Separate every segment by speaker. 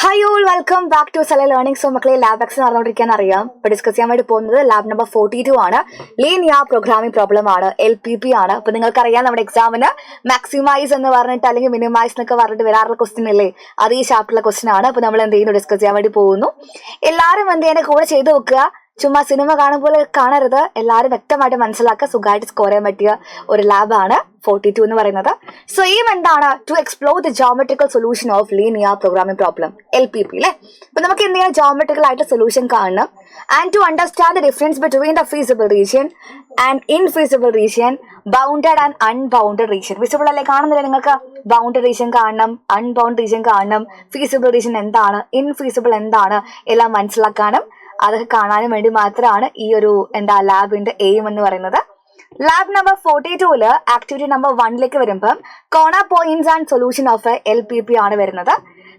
Speaker 1: Hi all, welcome back to Sala learning. So മക്കളെ, lab X നടന്നുകൊണ്ടിരിക്കാൻ അറിയാം. ഇപ്പൊ ഡിസ്കസ് ചെയ്യാൻ വേണ്ടി പോകുന്നത് ലാബ് നമ്പർ 42 ആണ്. ലീനിയർ പ്രോഗ്രാമിംഗ് പ്രോബ്ലം ആണ്, LPP ആണ്. അപ്പൊ നിങ്ങൾക്കറിയാം നമ്മുടെ എക്സാമിന് മാക്സിമൈസ് എന്ന് പറഞ്ഞിട്ട് അല്ലെങ്കിൽ മിനിമൈസ് എന്നൊക്കെ പറഞ്ഞിട്ട് വരാറുള്ള ക്വസ്റ്റ്യൻ അല്ലേ, അത് ഈ ചാപ്റ്ററിലെ ക്വസ്റ്റ്യൻ ആണ്. അപ്പൊ നമ്മൾ എന്ത് ചെയ്യുന്നു, ഡിസ്കസ് ചെയ്യാൻ വേണ്ടി പോകുന്നു. എല്ലാവരും എന്ത് ചെയ്യാൻ കൂടെ ചെയ്ത് നോക്കുക. ചുമ്മാ സിനിമ കാണും പോലെ കാണരുത്. എല്ലാവരും വ്യക്തമായിട്ട് മനസ്സിലാക്കുക. സുഖമായിട്ട് സ്കോർ ചെയ്യാൻ പറ്റിയ ഒരു ലാബാണ് 42 എന്ന് പറയുന്നത്. സോ എയിം എന്താണ്? To explore the geometrical solution of linear programming problem, LPP അല്ലേ. അപ്പൊ നമുക്ക് എന്ത് ചെയ്യാം, ജോമെട്രിക്കൽ ആയിട്ട് സൊല്യൂഷൻ കാണണം. And to understand the difference between the feasible region and infeasible region, bounded and unbounded region. Feasible അല്ലേ, കാണുന്നില്ല നിങ്ങൾക്ക്? ബൗണ്ടഡ് റീജിയൻ കാണണം, അൺബൗണ്ടഡ് റീജിയൻ കാണണം, ഫീസിബിൾ റീജിയൻ എന്താണ്, ഇൻഫീസിബിൾ എന്താണ്, എല്ലാം മനസ്സിലാക്കാനും അതൊക്കെ കാണാനും വേണ്ടി മാത്രമാണ് ഈ ഒരു ലാബിന്റെ എയിം എന്ന് പറയുന്നത്. ലാബ് നമ്പർ 42 ആക്ടിവിറ്റി നമ്പർ 1 വരുമ്പം corner points and solution of LPP ആണ് വരുന്നത്.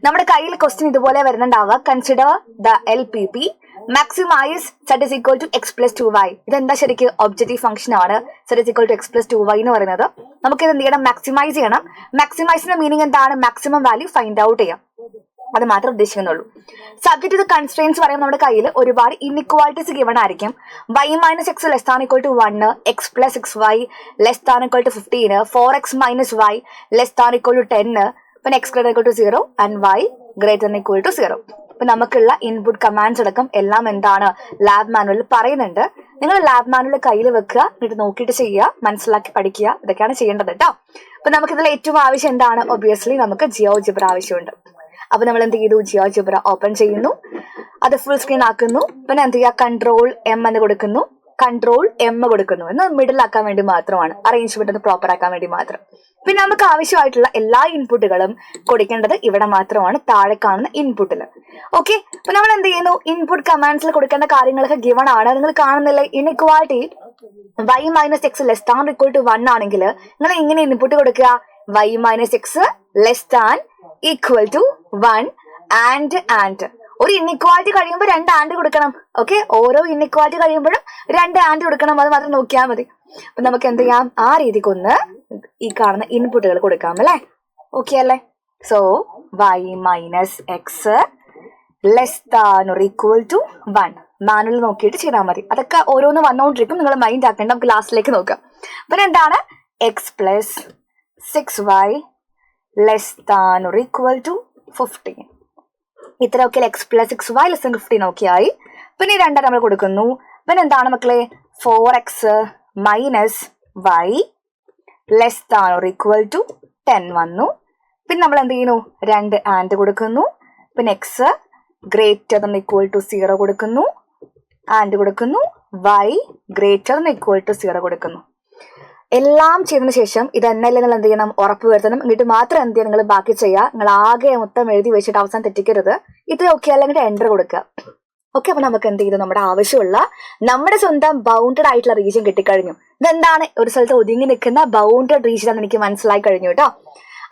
Speaker 1: നമ്മുടെ കയ്യിൽ ക്വസ്റ്റ്യൻ ഇതുപോലെ വരുന്നുണ്ടാവുക. Consider the LPP, maximise z is equal to x plus 2y. ഇതെന്താ ശരിക്കും? ഒബ്ജക്റ്റീവ് ഫംഗ്ഷൻ ആണ് z is equal to x plus 2y എന്ന് പറയുന്നത്. നമുക്കിത് എന്ത് ചെയ്യണം? മാക്സിമൈസ് ചെയ്യണം. മാക്സിമൈസിന്റെ മീനിങ് എന്താണ്? മാക്സിമം വാല്യൂ ഫൈൻഡ് ഔട്ട് ചെയ്യാം, അത് മാത്രം ഉദ്ദേശിക്കുന്നുള്ളൂ. സബ്ജക്ട് ടു ദ കൺസ്ട്രെയിൻസ് പറയുമ്പോൾ നമ്മുടെ കയ്യിൽ ഒരുപാട് ഇൻഇക്വാലിറ്റീസ് ഗിവൺ ആയിരിക്കും. y - x less than equal to 1, x + 6y less than equal to 15, 4x - y less than equal to 10, പിന്നെ x greater equal to 0 and y greater equal to 0. ഇപ്പൊ നമുക്കുള്ള input commands അടക്കം എല്ലാം എന്താണ് lab മാനുവലിൽ പറയുന്നുണ്ട്. നിങ്ങൾ lab manual കയ്യിൽ വെക്കുക, എന്നിട്ട് നോക്കിയിട്ട് ചെയ്യുക, മനസ്സിലാക്കി പഠിക്കുക. ഇതൊക്കെയാണ് ചെയ്യേണ്ടത് കേട്ടോ. അപ്പൊ നമുക്കിതിൽ ഏറ്റവും ആവശ്യം എന്താണ്? ഒബ്വിയസ്ലി നമുക്ക് ജിയോജിബ്ര ആവശ്യമുണ്ട്. അപ്പൊ നമ്മൾ എന്ത് ചെയ്തു? ജിയോജിബ്ര ഓപ്പൺ ചെയ്യുന്നു, അത് ഫുൾ സ്ക്രീൻ ആക്കുന്നു. പിന്നെ എന്ത് ചെയ്യുക? Ctrl M എന്ന് കൊടുക്കുന്നു, Ctrl M കൊടുക്കുന്നു. എന്ന് മിഡിൽ ആക്കാൻ വേണ്ടി മാത്രമാണ്, അറേഞ്ച്മെന്റ് ഒന്ന് പ്രോപ്പർ ആക്കാൻ വേണ്ടി മാത്രം. പിന്നെ നമുക്ക് ആവശ്യമായിട്ടുള്ള എല്ലാ ഇൻപുട്ടുകളും കൊടുക്കേണ്ടത് ഇവിടെ മാത്രമാണ്, താഴെ കാണുന്ന ഇൻപുട്ടിൽ. ഓക്കെ, അപ്പൊ നമ്മൾ എന്ത് ചെയ്യുന്നു? ഇൻപുട്ട് കമാൻഡ്സിൽ കൊടുക്കേണ്ട കാര്യങ്ങളൊക്കെ ഗിവൺ ആണ്. നിങ്ങൾ കാണുന്നില്ലേ, inequality y - x less than equal to 1 ആണെങ്കിൽ നിങ്ങൾ ഇങ്ങനെ ഇൻപുട്ട് കൊടുക്കുക, y - x less than equal to 1 and ഒരു ഇൻഇക്വാലിറ്റി കഴിയുമ്പോൾ 2 ആൻഡ് കൊടുക്കണം. ഓക്കെ, ഓരോ ഇൻഇക്വാലിറ്റി കഴിയുമ്പോഴും 2 ആൻഡ് കൊടുക്കണം, അത് മാത്രം നോക്കിയാൽ മതി. അപ്പൊ നമുക്ക് എന്ത് ചെയ്യാം? ആ രീതിക്കൊന്ന് ഈ കാണുന്ന ഇൻപുട്ടുകൾ കൊടുക്കാം അല്ലെ. ഓക്കെ അല്ലേ? So y - x less than or equal to 1 manual നോക്കിയിട്ട് ചെയ്താൽ മതി. അതൊക്കെ ഓരോന്ന് വന്നുകൊണ്ടിരിക്കും, നിങ്ങൾ മൈൻഡ് ആക്കേണ്ട. നമുക്ക് ലാസ്റ്റിലേക്ക് നോക്കാം. പിന്നെ എന്താണ്? x + 6y less than or equal to 15. ഇത്രയൊക്കെ x + 6y ലെസ് താൻ 15 ഓക്കെ ആയി. പിന്നെ ഈ 2 നമ്മൾ കൊടുക്കുന്നു. പിന്നെ എന്താണ് മക്കളെ? 4x - y less than or equal to 10 വന്നു. പിന്നെ നമ്മൾ എന്ത് ചെയ്യുന്നു? 2 ആൻഡ് കൊടുക്കുന്നു. പിന്നെ x greater than equal to 0 കൊടുക്കുന്നു, ആൻഡ് കൊടുക്കുന്നു, y greater than equal to 0 കൊടുക്കുന്നു. എല്ലാം ചെയ്തതിനു ശേഷം ഇത് എന്നല്ലേ നിങ്ങൾ എന്ത് ചെയ്യണം? ഉറപ്പ് വരുത്തണം. എന്നിട്ട് മാത്രം എന്ത് ചെയ്യാം? നിങ്ങൾ ബാക്കി ചെയ്യുക. നിങ്ങൾ ആകെ മൊത്തം എഴുതി വെച്ചിട്ട് അവസാനം തെറ്റിക്കരുത്. ഇത് ഓക്കെ അല്ലെങ്കിൽ എൻ്റർ കൊടുക്കുക. ഓക്കെ, അപ്പൊ നമുക്ക് എന്ത് ചെയ്തു? നമ്മുടെ ആവശ്യമുള്ള നമ്മുടെ സ്വന്തം ബൗണ്ടഡ് ആയിട്ടുള്ള റീജിയൻ കിട്ടിക്കഴിഞ്ഞു. ഇതെന്താണ്? ഒരു സ്ഥലത്ത് ഒതുങ്ങി നിൽക്കുന്ന ബൗണ്ടഡ് റീജിയൻ എന്ന് എനിക്ക് മനസ്സിലായി കഴിഞ്ഞു കേട്ടോ.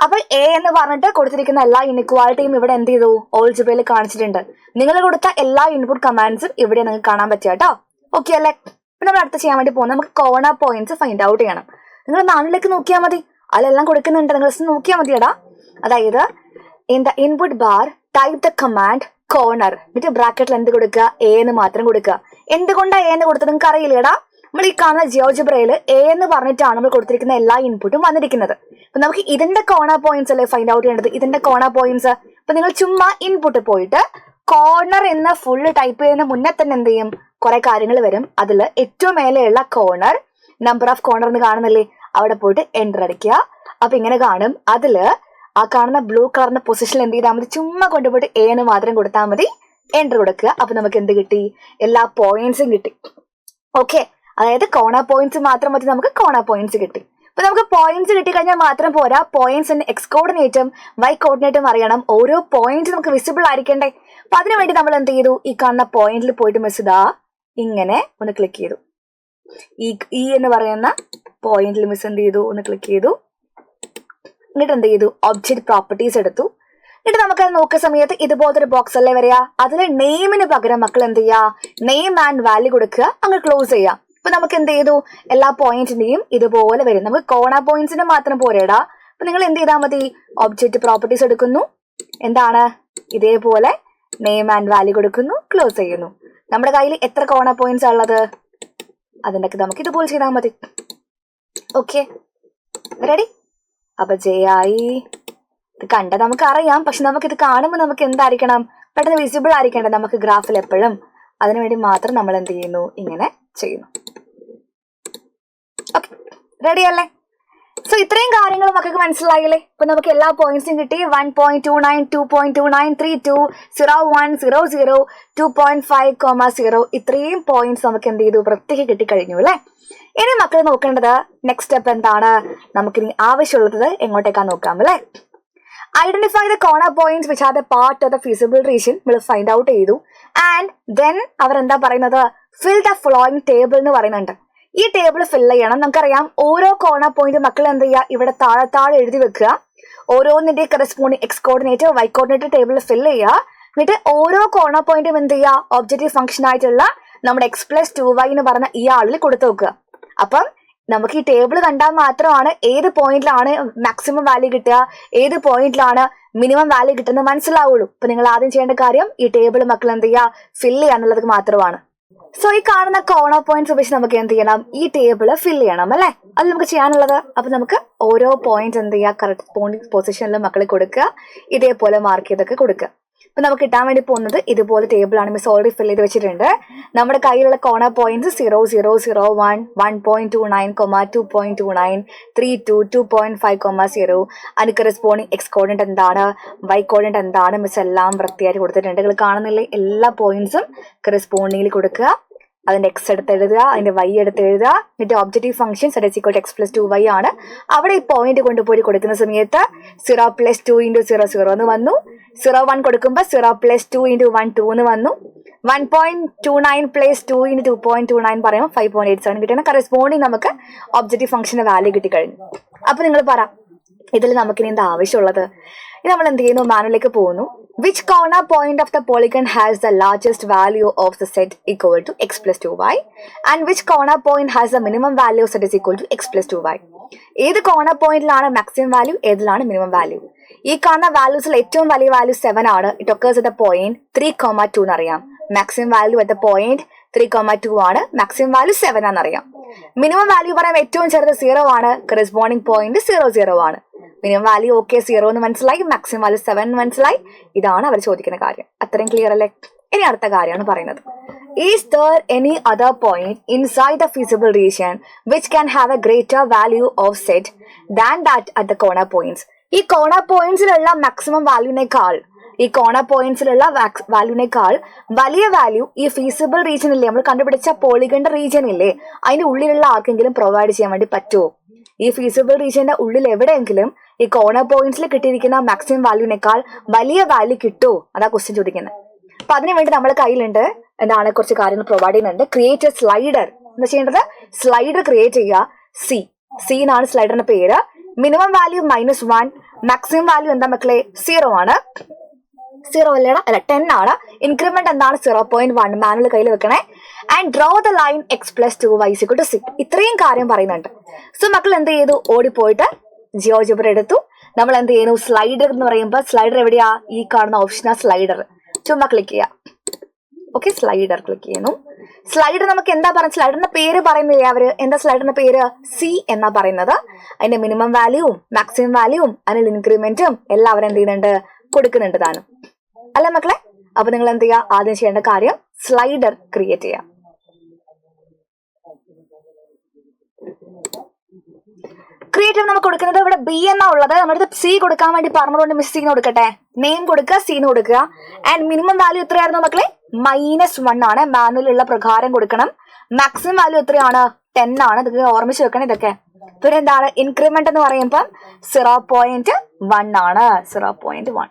Speaker 1: അപ്പൊ എ എന്ന് പറഞ്ഞിട്ട് കൊടുത്തിരിക്കുന്ന എല്ലാ ഇൻഇക്വാലിറ്റിയും ഇവിടെ എന്ത് ചെയ്തു? ഓൾജിബ്രയിൽ കാണിച്ചിട്ടുണ്ട്. നിങ്ങൾ കൊടുത്ത എല്ലാ ഇൻപുട്ട് കമാൻഡ്സും ഇവിടെ നിങ്ങൾക്ക് കാണാൻ പറ്റുക കേട്ടോ. ഓക്കെ അല്ലേ? ഇപ്പൊ നമ്മൾ അടുത്ത് ചെയ്യാൻ വേണ്ടി പോകുന്നത് നമുക്ക് കോർണർ പോയിന്റ്സ് ഫൈൻഡ് ഔട്ട് ചെയ്യണം. നിങ്ങൾ നാലിലേക്ക് നോക്കിയാൽ മതി, അതിലെല്ലാം കൊടുക്കുന്നുണ്ട്, നിങ്ങൾ നോക്കിയാൽ മതിയടാ. അതായത് in the input bar type the command corner, എന്നിട്ട് ബ്രാക്കറ്റിൽ എന്ത് കൊടുക്കുക? എ എന്ന് മാത്രം കൊടുക്കുക. എന്തുകൊണ്ടാണ് എ എന്ന് കൊടുത്തത് നിങ്ങൾക്ക് അറിയില്ലേടാ? നമ്മൾ ഈ കാണുന്ന ജിയോജിബ്രയിൽ എ എന്ന് പറഞ്ഞിട്ടാണ് നമ്മൾ കൊടുത്തിരിക്കുന്ന എല്ലാ ഇൻപുട്ടും വന്നിരിക്കുന്നത്. അപ്പൊ നമുക്ക് ഇതിന്റെ കോർണർ പോയിന്റ്സ് അല്ലേ ഫൈൻഡ് ഔട്ട് ചെയ്യേണ്ടത്? ഇതിന്റെ കോർണർ പോയിന്റ്സ്. അപ്പൊ നിങ്ങൾ ചുമ്മാ ഇൻപുട്ട് പോയിട്ട് കോർണർ എന്ന ഫുള്ള് ടൈപ്പ് ചെയ്യുന്ന മുന്നേ തന്നെ എന്ത് ചെയ്യും? കുറെ കാര്യങ്ങൾ വരും. അതിൽ ഏറ്റവും മേലെയുള്ള കോർണർ, നമ്പർ ഓഫ് കോർണർ എന്ന് കാണുന്നില്ലേ, അവിടെ പോയിട്ട് എൻ്റർ അടിക്കുക. അപ്പൊ ഇങ്ങനെ കാണും. അതില് ആ കാണുന്ന ബ്ലൂ കളറിന്റെ പൊസിഷനിൽ എന്ത് ചെയ്താൽ മതി? ചുമ്മാ കൊണ്ടുപോയിട്ട് എ എന്ന് മാത്രം കൊടുത്താൽ മതി, എൻ്റർ കൊടുക്കുക. അപ്പൊ നമുക്ക് എന്ത് കിട്ടി? എല്ലാ പോയിന്റ്സും കിട്ടി. ഓക്കെ, അതായത് കോർണർ പോയിന്റ്സ് മാത്രം മതി, നമുക്ക് കോർണർ പോയിന്റ്സ് കിട്ടി. അപ്പൊ നമുക്ക് പോയിന്റ്സ് കിട്ടിക്കഴിഞ്ഞാൽ മാത്രം പോരാ, പോയിന്റ്സിന്റെ എക്സ് കോർഡിനേറ്റും വൈ കോർഡിനേറ്റും അറിയണം. ഓരോ പോയിന്റ് നമുക്ക് വിസിബിൾ ആയിരിക്കണ്ടേ? അപ്പൊ അതിനുവേണ്ടി നമ്മൾ എന്ത് ചെയ്തു? ഈ കാണുന്ന പോയിന്റിൽ പോയിട്ട് മിസ് ഇതാ ഇങ്ങനെ ഒന്ന് ക്ലിക്ക് ചെയ്തു. ഈ എന്ന് പറയുന്ന പോയിന്റിൽ മിസ് എന്ത് ചെയ്തു? ഒന്ന് ക്ലിക്ക് ചെയ്തു. എന്നിട്ട് എന്ത് ചെയ്തു? ഒബ്ജക്റ്റ് പ്രോപ്പർട്ടീസ് എടുത്തു. എന്നിട്ട് നമുക്ക് നോക്കുന്ന സമയത്ത് ഇതുപോലത്തെ ഒരു ബോക്സ് അല്ലേ വരിക. അതിൽ നെയിമിന് പകരം മക്കൾ എന്ത് ചെയ്യുക? നെയിം ആൻഡ് വാല്യൂ കൊടുക്കുക, അങ്ങ് ക്ലോസ് ചെയ്യുക. അപ്പൊ നമുക്ക് എന്ത് ചെയ്തു? എല്ലാ പോയിന്റിന്റെയും ഇതുപോലെ വരും. നമുക്ക് കോർണർ പോയിന്റ്സിന്റെ മാത്രം പോരേടാ. അപ്പൊ നിങ്ങൾ എന്ത് ചെയ്താൽ മതി? ഒബ്ജക്റ്റ് പ്രോപ്പർട്ടീസ് എടുക്കുന്നു. എന്താണ്? ഇതേപോലെ നെയിം ആൻഡ് വാല്യൂ കൊടുക്കുന്നു, ക്ലോസ് ചെയ്യുന്നു. നമ്മുടെ കയ്യിൽ എത്ര കോർണർ പോയിന്റ്സ് ഉള്ളത്? അതിൻ്റെ നമുക്ക് ഇതുപോലെ ചെയ്താൽ മതി. Okay, ready? അപ്പൊ ജയായി ഇത് കണ്ട നമുക്ക് അറിയാം. പക്ഷെ നമുക്കിത് കാണുമ്പോൾ നമുക്ക് എന്തായിരിക്കണം? പെട്ടെന്ന് വിസിബിൾ ആയിരിക്കേണ്ടത് നമുക്ക് ഗ്രാഫിൽ എപ്പോഴും. അതിനുവേണ്ടി മാത്രം നമ്മൾ എന്ത് ചെയ്യുന്നു? ഇങ്ങനെ ചെയ്യുന്നു. ഓക്കെ, റെഡി അല്ലേ? സോ ഇത്രയും കാര്യങ്ങൾ മക്കൾക്ക് മനസ്സിലായില്ലേ? ഇപ്പൊ നമുക്ക് എല്ലാ പോയിന്റ്സും കിട്ടി. 1.29, 2.29, 32, 01, 00, 2.5, 0. ഇത്രയും പോയിന്റ്സ് നമുക്ക് എന്ത് ചെയ്തു? വൃത്തിക്ക് കിട്ടിക്കഴിഞ്ഞു അല്ലെ? ഇനി മക്കൾ നോക്കേണ്ടത് നെക്സ്റ്റ് സ്റ്റെപ്പ് എന്താണ്? നമുക്കിനി ആവശ്യമുള്ളത് എങ്ങോട്ടേക്കാണ് നോക്കാം അല്ലെ? Identify the corner points which are the part of the feasible region. നമ്മൾ ഫൈൻഡ് ഔട്ട് ചെയ്തു. ആൻഡ് ദെൻ അവരെന്താ പറയുന്നത്? ഫിൽ ദ ഫോളോയിങ് ടേബിൾ എന്ന് പറയുന്നുണ്ട്. ഈ ടേബിൾ ഫിൽ ചെയ്യണം. നമുക്കറിയാം ഓരോ കോർണർ പോയിന്റ് മക്കൾ എന്ത് ചെയ്യുക? ഇവിടെ താഴെ എഴുതി വെക്കുക. ഓരോന്നിന്റെ corresponding X coordinate, Y coordinate table fill ചെയ്യുക. എന്നിട്ട് ഓരോ കോർണർ പോയിന്റും എന്ത് ചെയ്യുക? ഒബ്ജക്റ്റീവ് ഫംഗ്ഷൻ ആയിട്ടുള്ള നമ്മുടെ x+2y എന്ന് പറഞ്ഞ ഈ ആളിൽ കൊടുത്തു വെക്കുക. അപ്പം നമുക്ക് ഈ ടേബിൾ കണ്ടാൽ മാത്രമാണ് ഏത് പോയിന്റിലാണ് മാക്സിമം വാല്യൂ കിട്ടുക, ഏത് പോയിന്റിലാണ് മിനിമം വാല്യൂ കിട്ടുന്നത് മനസ്സിലാവുള്ളൂ. അപ്പൊ നിങ്ങൾ ആദ്യം ചെയ്യേണ്ട കാര്യം ഈ ടേബിൾ മക്കൾ എന്ത് ചെയ്യുക? ഫിൽ ചെയ്യാന്നുള്ളത് മാത്രമാണ്. സോ ഈ കാണുന്ന കോർണർ പോയിന്റ്സ് ഉപയോഗിച്ച് നമുക്ക് എന്ത് ചെയ്യണം? ഈ ടേബിൾ ഫിൽ ചെയ്യണം അല്ലെ? അത് നമുക്ക് ചെയ്യാനുള്ളത്. അപ്പൊ നമുക്ക് ഓരോ പോയിന്റ് എന്ത് ചെയ്യുക? കറസ്പോണ്ടിങ് പൊസിഷനിൽ മക്കളെ കൊടുക്കുക. ഇതേപോലെ മാർക്ക് ചെയ്തൊക്കെ കൊടുക്കുക. അപ്പൊ നമുക്ക് കിട്ടാൻ വേണ്ടി പോകുന്നത് ഇതുപോലെ ടേബിൾ ആണ്. മിസ് ഓൾറെഡി ഫിൽ ചെയ്ത് വെച്ചിട്ടുണ്ട്. നമ്മുടെ കയ്യിലുള്ള കോർണർ പോയിന്റ്സ് 0, 0, 0, 1, 1.29, 2.29, 32, 2.5, 0. അതിന് കറസ്പോണ്ടിങ് എക്സ് കോർഡിനേറ്റ് എന്താണ്, വൈ കോർഡിനേറ്റ് എന്താണ്, മിസ് എല്ലാം വൃത്തിയായിട്ട് കൊടുത്തിട്ടുണ്ട്. നിങ്ങൾ കാണുന്നില്ലേ? എല്ലാ പോയിന്റ്സും കറസ്പോണ്ടിങ്ങിൽ കൊടുക്കുക. അതിന്റെ എക്സ് എടുത്ത് എഴുതുക, അതിന്റെ വൈ എടുത്ത് എഴുതുക. എന്നിട്ട് ഒബ്ജക്റ്റീവ് ഫംഗ്ഷൻ x+2y ആണ്. അവിടെ ഈ പോയിന്റ് കൊണ്ടുപോയി കൊടുക്കുന്ന സമയത്ത് 0+2 × 0, 0 എന്ന് വന്നു. 0.1 കൊടുക്കുമ്പോൾ 0+2 × 1, 2 എന്ന് വന്നു. 1.29 + 2 × 2.29 പറയുമ്പോൾ 5.87 കിട്ടുന്ന കറസ്പോണ്ടിങ് നമുക്ക് ഒബ്ജക്റ്റീവ് ഫംഗ്ഷന്റെ വാല്യൂ കിട്ടിക്കഴിഞ്ഞു. അപ്പൊ നിങ്ങൾ പറ, ഇതിൽ നമുക്കിനി എന്താ ആവശ്യമുള്ളത്? ഇത് നമ്മൾ എന്ത് ചെയ്യുന്നു? മാനുവലിലേക്ക് പോകുന്നു. Which corner point of the polygon has the largest value of the set equal to x+2y and which corner point has the minimum value set is equal to x+2y? ഏത് കോർണർ പോയിന്റിലാണ് മാക്സിമം വാല്യൂ, ഏതിലാണ് minimum value? ഈ കാണുന്ന വാല്യൂസിൽ ഏറ്റവും വലിയ value 7 ആണ്. It occurs at the point 3,2 എന്നറിയാം. Maximum value at the point 3,2 ആണ്. മാക്സിമം വാല്യൂ 7 ആണെന്നറിയാം. മിനിമം വാല്യൂ പറയാൻ ഏറ്റവും ചെറുത് 0 ആണ്. കറസ്പോണ്ടിങ് പോയിന്റ് 0, 0 ആണ്. മിനിമം വാല്യൂ ഓക്കെ 0 എന്ന് മനസ്സിലായി, മാക്സിമം വാല്യൂ 7 എന്ന് മനസ്സിലായി. ഇതാണ് അവർ ചോദിക്കുന്ന കാര്യം. അത്രയും ക്ലിയർ അല്ലേ? ഇനി അടുത്ത കാര്യമാണ് പറയുന്നത്. Is there any other point inside the feasible region which can have a greater value of set than that at the corner points? ഈ കോർണർ പോയിന്റ്സിലുള്ള മാക്സിമം വാല്യൂനേക്കാൾ വലിയ വാല്യൂ ഈ ഫീസിബിൾ റീജിയൻ ഇല്ലേ, നമ്മൾ കണ്ടുപിടിച്ച പോളിഗന്റെ റീജിയൻ ഇല്ലേ, അതിന്റെ ഉള്ളിലുള്ള ആർക്കെങ്കിലും പ്രൊവൈഡ് ചെയ്യാൻ വേണ്ടി പറ്റുമോ? ഈ ഫീസിബിൾ റീജിയന്റെ ഉള്ളിൽ എവിടെയെങ്കിലും ഈ കോർണർ പോയിന്റ്സിൽ കിട്ടിയിരിക്കുന്ന മാക്സിമം വാല്യൂനേക്കാൾ വലിയ വാല്യൂ കിട്ടുമോ? അതാ ക്വസ്റ്റ്യൻ ചോദിക്കുന്നത്. അപ്പൊ അതിനുവേണ്ടി നമ്മുടെ കയ്യിലുണ്ട് എന്താണ് കുറച്ച് കാര്യങ്ങൾ പ്രൊവൈഡ് ചെയ്യുന്നുണ്ട്. Create A slider. എന്താ ചെയ്യേണ്ടത്? സ്ലൈഡർ ക്രിയേറ്റ് ചെയ്യുക. സി എന്നാണ് സ്ലൈഡറിന്റെ പേര്. മിനിമം വാല്യൂ -1, മാക്സിമം വാല്യൂ എന്താ മക്കളെ? 0 ആണ്. 0 അല്ല 10 ആണ്. ഇൻക്രിമെന്റ് എന്താണ്? 0.1. മാനുവൽ കയ്യിൽ വെക്കണേ. And draw the line x+2y = c. ഇത്രയും കാര്യം പറയുന്നുണ്ട്. സോ മക്കൾ എന്ത് ചെയ്തു? ഓടിപ്പോയിട്ട് ജിയോജബ്ര എടുത്തു. നമ്മൾ എന്ത് ചെയ്യുന്നു? സ്ലൈഡർ എന്ന് പറയുമ്പോൾ സ്ലൈഡർ എവിടെയാ? ഈ കാണുന്ന ഓപ്ഷനാ സ്ലൈഡർ. ചുമ്മാ ക്ലിക്ക് ചെയ്യാം. ഓക്കെ, സ്ലൈഡർ ക്ലിക്ക് ചെയ്യുന്നു. സ്ലൈഡർ നമുക്ക് എന്താ പറയുന്നത്? സ്ലൈഡറിന്റെ പേര് പറയുന്നില്ലേ അവര്? എന്താ സ്ലൈഡറിന്റെ പേര്? സി എന്നാ പറയുന്നത്. അതിന്റെ മിനിമം വാല്യൂവും മാക്സിമം വാല്യൂവും അതിൽ ഇൻക്രിമെന്റും എല്ലാം അവർ എന്ത് ചെയ്യുന്നുണ്ട്? കൊടുക്കുന്നുണ്ട് താനും. അല്ല മക്കളെ? അപ്പൊ നിങ്ങൾ എന്ത് ചെയ്യുക? ആദ്യം ചെയ്യേണ്ട കാര്യം സ്ലൈഡർ ക്രിയേറ്റ് ചെയ്യാം. ക്രിയേറ്റീവ് നമുക്ക് കൊടുക്കുന്നത് ഇവിടെ ബി എന്നാ ഉള്ളത്. നമ്മുടെ സി കൊടുക്കാൻ വേണ്ടി പറഞ്ഞതുകൊണ്ട് മിസ് സി കൊടുക്കട്ടെ. നെയിം കൊടുക്കുക, സീന്ന് കൊടുക്കുക. ആൻഡ് മിനിമം വാല്യൂ എത്രയായിരുന്നു മക്കളെ? -1 ആണ്. മാനുവലുള്ള പ്രകാരം കൊടുക്കണം. മാക്സിമം വാല്യൂ എത്രയാണ്? 10 ആണ്. ഇതൊക്കെ ഓർമ്മിച്ച് വെക്കണം ഇതൊക്കെ. പിന്നെ എന്താണ്? ഇൻക്രിമെന്റ് എന്ന് പറയുമ്പോൾ 0.1 ആണ്. 0.1.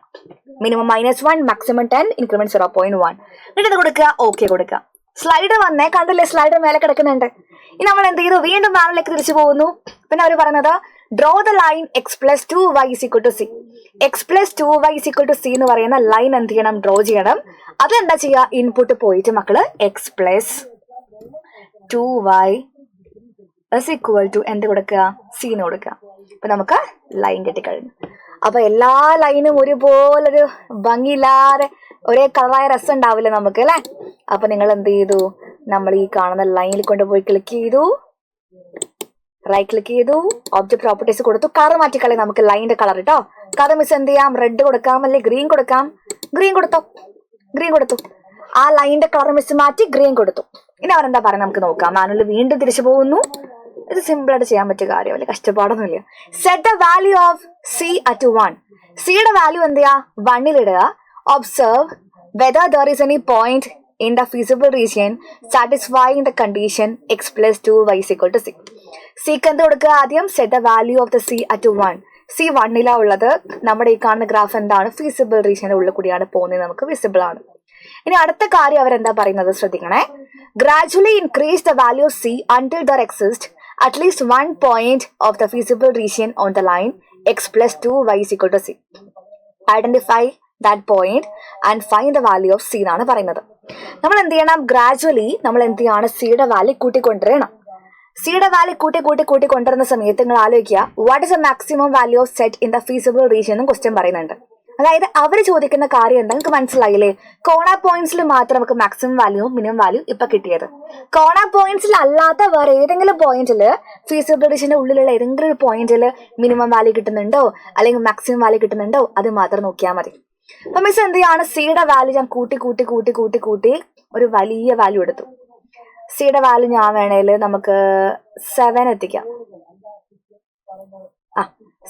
Speaker 1: Minimum -1, maximum 10, increment 0.1. എന്നിട്ട് ഇത് കൊടുക്കുക, ഓക്കെ കൊടുക്കുക. സ്ലൈഡർ വന്നേ, കണ്ടില്ലേ? സ്ലൈഡർ മേലെ കിടക്കുന്നുണ്ട്. ഇനി നമ്മൾ എന്ത് ചെയ്തു? വീണ്ടും മാനുവലിലേക്ക് തിരിച്ചു പോകുന്നു. പിന്നെ അവർ പറയുന്നത് draw the line x+2y = c. x+2y = c എന്ന് പറയുന്ന ലൈൻ എന്ത് ചെയ്യണം? ഡ്രോ ചെയ്യണം. അതെന്താ ചെയ്യുക? ഇൻപുട്ട് പോയിട്ട് മക്കള് x+2y = എന്ത് കൊടുക്കുക? c എന്ന് കൊടുക്കുക. അപ്പൊ നമുക്ക് ലൈൻ കിട്ടിക്കഴിഞ്ഞു. അപ്പൊ എല്ലാ ലൈനും ഒരുപോലൊരു ഭംഗിയില്ലാതെ ഒരേ കളറായ രസം ഉണ്ടാവില്ല നമുക്ക് അല്ലെ. അപ്പൊ നിങ്ങൾ എന്ത് ചെയ്തു, നമ്മൾ ഈ കാണുന്ന ലൈനിൽ കൊണ്ടുപോയി ക്ലിക്ക് ചെയ്തു, റൈറ്റ് ക്ലിക്ക് ചെയ്തു, ഒബ്ജക്ട് പ്രോപ്പർട്ടീസ് കൊടുത്തു, കളർ മാറ്റിക്കളി നമുക്ക് ലൈനിന്റെ കളർ കേട്ടോ. കളർ മിസ് എന്ത് ചെയ്യാം, റെഡ് കൊടുക്കാം അല്ലെങ്കിൽ ഗ്രീൻ കൊടുക്കാം. ഗ്രീൻ കൊടുത്തു. ആ ലൈനിന്റെ കളർ മിസ് മാറ്റി ഗ്രീൻ കൊടുത്തു. ഇനി അവരെന്താ പറയുന്നത് നമുക്ക് നോക്കാം. മാനുവൽ വീണ്ടും തിരിച്ചു പോകുന്നു. ഇത് സിമ്പിൾ ആയിട്ട് ചെയ്യാൻ പറ്റിയ കാര്യമല്ലേ, കഷ്ടപ്പാടൊന്നുമില്ല. Set the value of C at 1. സിയുടെ വാല്യൂ എന്ത് ചെയ്യാ, 1 ഇടുക. Observe whether there is any point in the feasible region satisfying the condition x plus 2y is equal to c. സിക്ക് എന്ത് കൊടുക്കുക ആദ്യം, set the value of the C at 1. C 1 ഉള്ളത്. നമ്മുടെ ഈ കാണുന്ന ഗ്രാഫ് എന്താണ്, ഫീസിബിൾ റീജിയന്റെ ഉള്ളിൽ കൂടിയാണ് പോകുന്നത്, നമുക്ക് വിസിബിൾ ആണ്. ഇനി അടുത്ത കാര്യം അവരെന്താ പറയുന്നത് ശ്രദ്ധിക്കണേ. Gradually increase the value of C until there exist at least 1 point of the feasible region on the line x plus 2y is equal to c. Identify that point and find the value of C എന്നാണ് പറയുന്നത്. നമ്മൾ എന്ത് ചെയ്യണം, gradually നമ്മൾ എന്ത് ചെയ്യണം, സിയുടെ value കൂട്ടിക്കൊണ്ടുവരണം. സിയുടെ വാല്യൂ കൂട്ടി കൊണ്ടുവരുന്ന സമയത്ത് നിങ്ങൾ ആലോചിക്കുക, what is the maximum value of set in the feasible region എന്നും ക്വസ്റ്റ്യൻ പറയുന്നുണ്ട്. അതായത് അവർ ചോദിക്കുന്ന കാര്യം എന്താ നിങ്ങൾക്ക് മനസ്സിലായില്ലേ. കോണ പോയിന്റ്സിൽ മാത്രം നമുക്ക് മാക്സിമം വാല്യൂ മിനിമം വാല്യൂ ഇപ്പൊ കിട്ടിയത്. കോണ പോയിന്റ്സിൽ അല്ലാത്ത വേറെ ഏതെങ്കിലും പോയിന്റില് ഫീസിബിൾ റീജിയന്റെ ഉള്ളിലുള്ള ഏതെങ്കിലും ഒരു പോയിന്റിൽ മിനിമം വാല്യൂ കിട്ടുന്നുണ്ടോ അല്ലെങ്കിൽ മാക്സിമം വാല്യൂ കിട്ടുന്നുണ്ടോ അത് മാത്രം നോക്കിയാൽ മതി. അപ്പൊ മിസ് എന്ത് ചെയ്യാണ്, സിയുടെ വാല്യൂ ഞാൻ കൂട്ടി ഒരു വലിയ വാല്യൂ എടുത്തു. സിയുടെ വാല്യൂ ഞാൻ വേണേൽ നമുക്ക് 7 എത്തിക്കാം.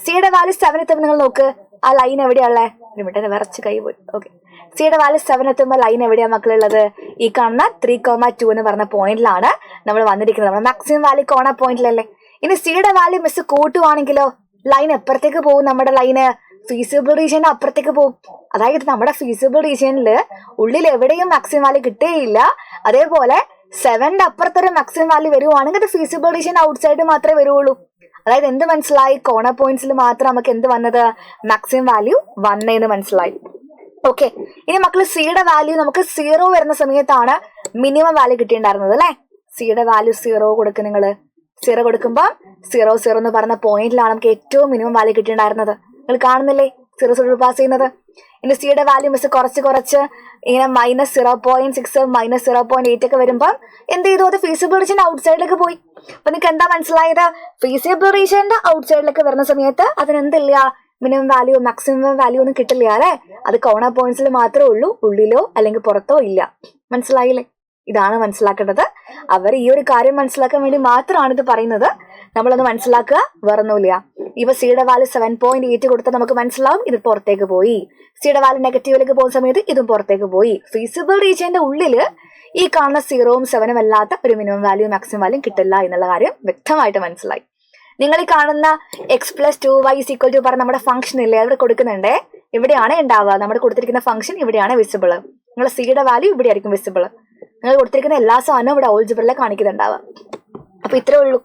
Speaker 1: സിയുടെ വാല്യൂ 7 എത്തുമ്പോൾ നിങ്ങൾ നോക്ക്, ആ ലൈൻ എവിടെയാണുള്ളേ, ലിമിറ്റഡ് വിറച്ച് കൈ പോയി. ഓക്കെ, സിയുടെ വാല്യൂ 7 എത്തുമ്പോൾ ലൈൻ എവിടെയാ മക്കളുള്ളത്, ഈ കാണുന്ന 3,2 എന്ന് പറഞ്ഞ പോയിന്റിലാണ് നമ്മൾ വന്നിരിക്കുന്നത്. നമ്മുടെ മാക്സിമം വാല്യൂ കോണ പോയിന്റിലല്ലേ. ഇനി സിയുടെ വാല്യൂ മിസ് കൂട്ടുവാണെങ്കിലോ ലൈൻ എപ്പുറത്തേക്ക് പോകും, നമ്മുടെ ലൈന് ഫീസിബിൾ റീജിയന്റെ അപ്പുറത്തേക്ക് പോകും. അതായത് നമ്മുടെ ഫീസിബിൾ റീജിയനിൽ ഉള്ളിൽ എവിടെയും മാക്സിമം വാല്യൂ കിട്ടുകയില്ല. അതേപോലെ 7ന്റെ അപ്പുറത്തൊരു മാക്സിമം വാല്യൂ വരുവാണെങ്കിൽ അത് ഫീസിബിൾ റീജിയൻ ഔട്ട് സൈഡ് മാത്രമേ വരുള്ളൂ. അതായത് എന്ത് മനസ്സിലായി, കോണ പോയിന്റ്സിൽ മാത്രം നമുക്ക് എന്ത് വന്നത്, മാക്സിമം വാല്യൂ വന്നേന്ന് മനസ്സിലായി. ഓക്കെ, ഇനി മക്കള് സിയുടെ വാല്യൂ നമുക്ക് 0 വരുന്ന സമയത്താണ് മിനിമം വാല്യൂ കിട്ടിയിട്ടുണ്ടായിരുന്നത് അല്ലെ. സിയുടെ വാല്യൂ 0 കൊടുക്കും. നിങ്ങൾ 0 കൊടുക്കുമ്പോൾ 0 എന്ന് പറഞ്ഞ പോയിന്റിലാണ് നമുക്ക് ഏറ്റവും മിനിമം വാല്യൂ കിട്ടിയിട്ടുണ്ടായിരുന്നത്. നിങ്ങൾ കാണുന്നില്ലേ 0 പാസ് ചെയ്യുന്നത്. ഇനി സിയുടെ വാല്യൂ മിസ് കുറച്ച് ഇങ്ങനെ -0.6 -0.8 ഒക്കെ വരുമ്പോൾ എന്ത് ചെയ്തു, അത് ഫീസിബിൾ റീജിയൻ ഔട്ട് സൈഡിലേക്ക് പോയി. അപ്പൊ നിങ്ങൾക്ക് എന്താ മനസ്സിലായത്, ഫീസിബിൾ റീജിയന്റെ ഔട്ട് സൈഡിലേക്ക് വരുന്ന സമയത്ത് അതിനെന്തില്ല, മിനിമം വാല്യൂ മാക്സിമം വാല്യൂ ഒന്നും കിട്ടില്ല അല്ലെ. അത് കോണ പോയിന്റ്സിൽ മാത്രമേ ഉള്ളൂ, ഉള്ളിലോ അല്ലെങ്കിൽ പുറത്തോ ഇല്ല. മനസ്സിലായില്ലേ, ഇതാണ് മനസ്സിലാക്കേണ്ടത്. അവർ ഈ ഒരു കാര്യം മനസ്സിലാക്കാൻ വേണ്ടി മാത്രമാണ് ഇത് പറയുന്നത്. നമ്മളൊന്ന് മനസ്സിലാക്കുക, വേറൊന്നുമില്ല. ഇവ സിയുടെ വാല്യൂ 7.8 കൊടുത്താൽ നമുക്ക് മനസ്സിലാവും ഇത് പുറത്തേക്ക് പോയി. സിയുടെ വാല്യൂ നെഗറ്റീവിലേക്ക് പോകുന്ന സമയത്ത് ഇതും പുറത്തേക്ക് പോയി. ഫീസിബിൾ റീജിയന്റെ ഉള്ളില് ഈ കാണുന്ന 0ഉം 7ഉം അല്ലാത്ത ഒരു മിനിമം വാല്യൂ മാക്സിമം വാല്യൂ കിട്ടില്ല എന്നുള്ള കാര്യം വ്യക്തമായിട്ട് മനസ്സിലായി. നിങ്ങൾ ഈ കാണുന്ന x plus 2y is equal to പറഞ്ഞ നമ്മുടെ ഫംഗ്ഷൻ ഇല്ലേ, അവിടെ കൊടുക്കുന്നുണ്ടേ. ഇവിടെയാണ് ഉണ്ടാവുക, നമ്മുടെ കൊടുത്തിരിക്കുന്ന ഫംഗ്ഷൻ ഇവിടെയാണ് വിസിബിൾ. നിങ്ങൾ സിയുടെ വാല്യൂ ഇവിടെ ആയിരിക്കും വിസിബിൾ. നിങ്ങൾ കൊടുത്തിരിക്കുന്ന എല്ലാ സാധനവും ഇവിടെ ഓൾജിബ്രയിലെ കാണിക്കുന്നുണ്ടാവുക. അപ്പൊ ഇത്രേ ഉള്ളൂ.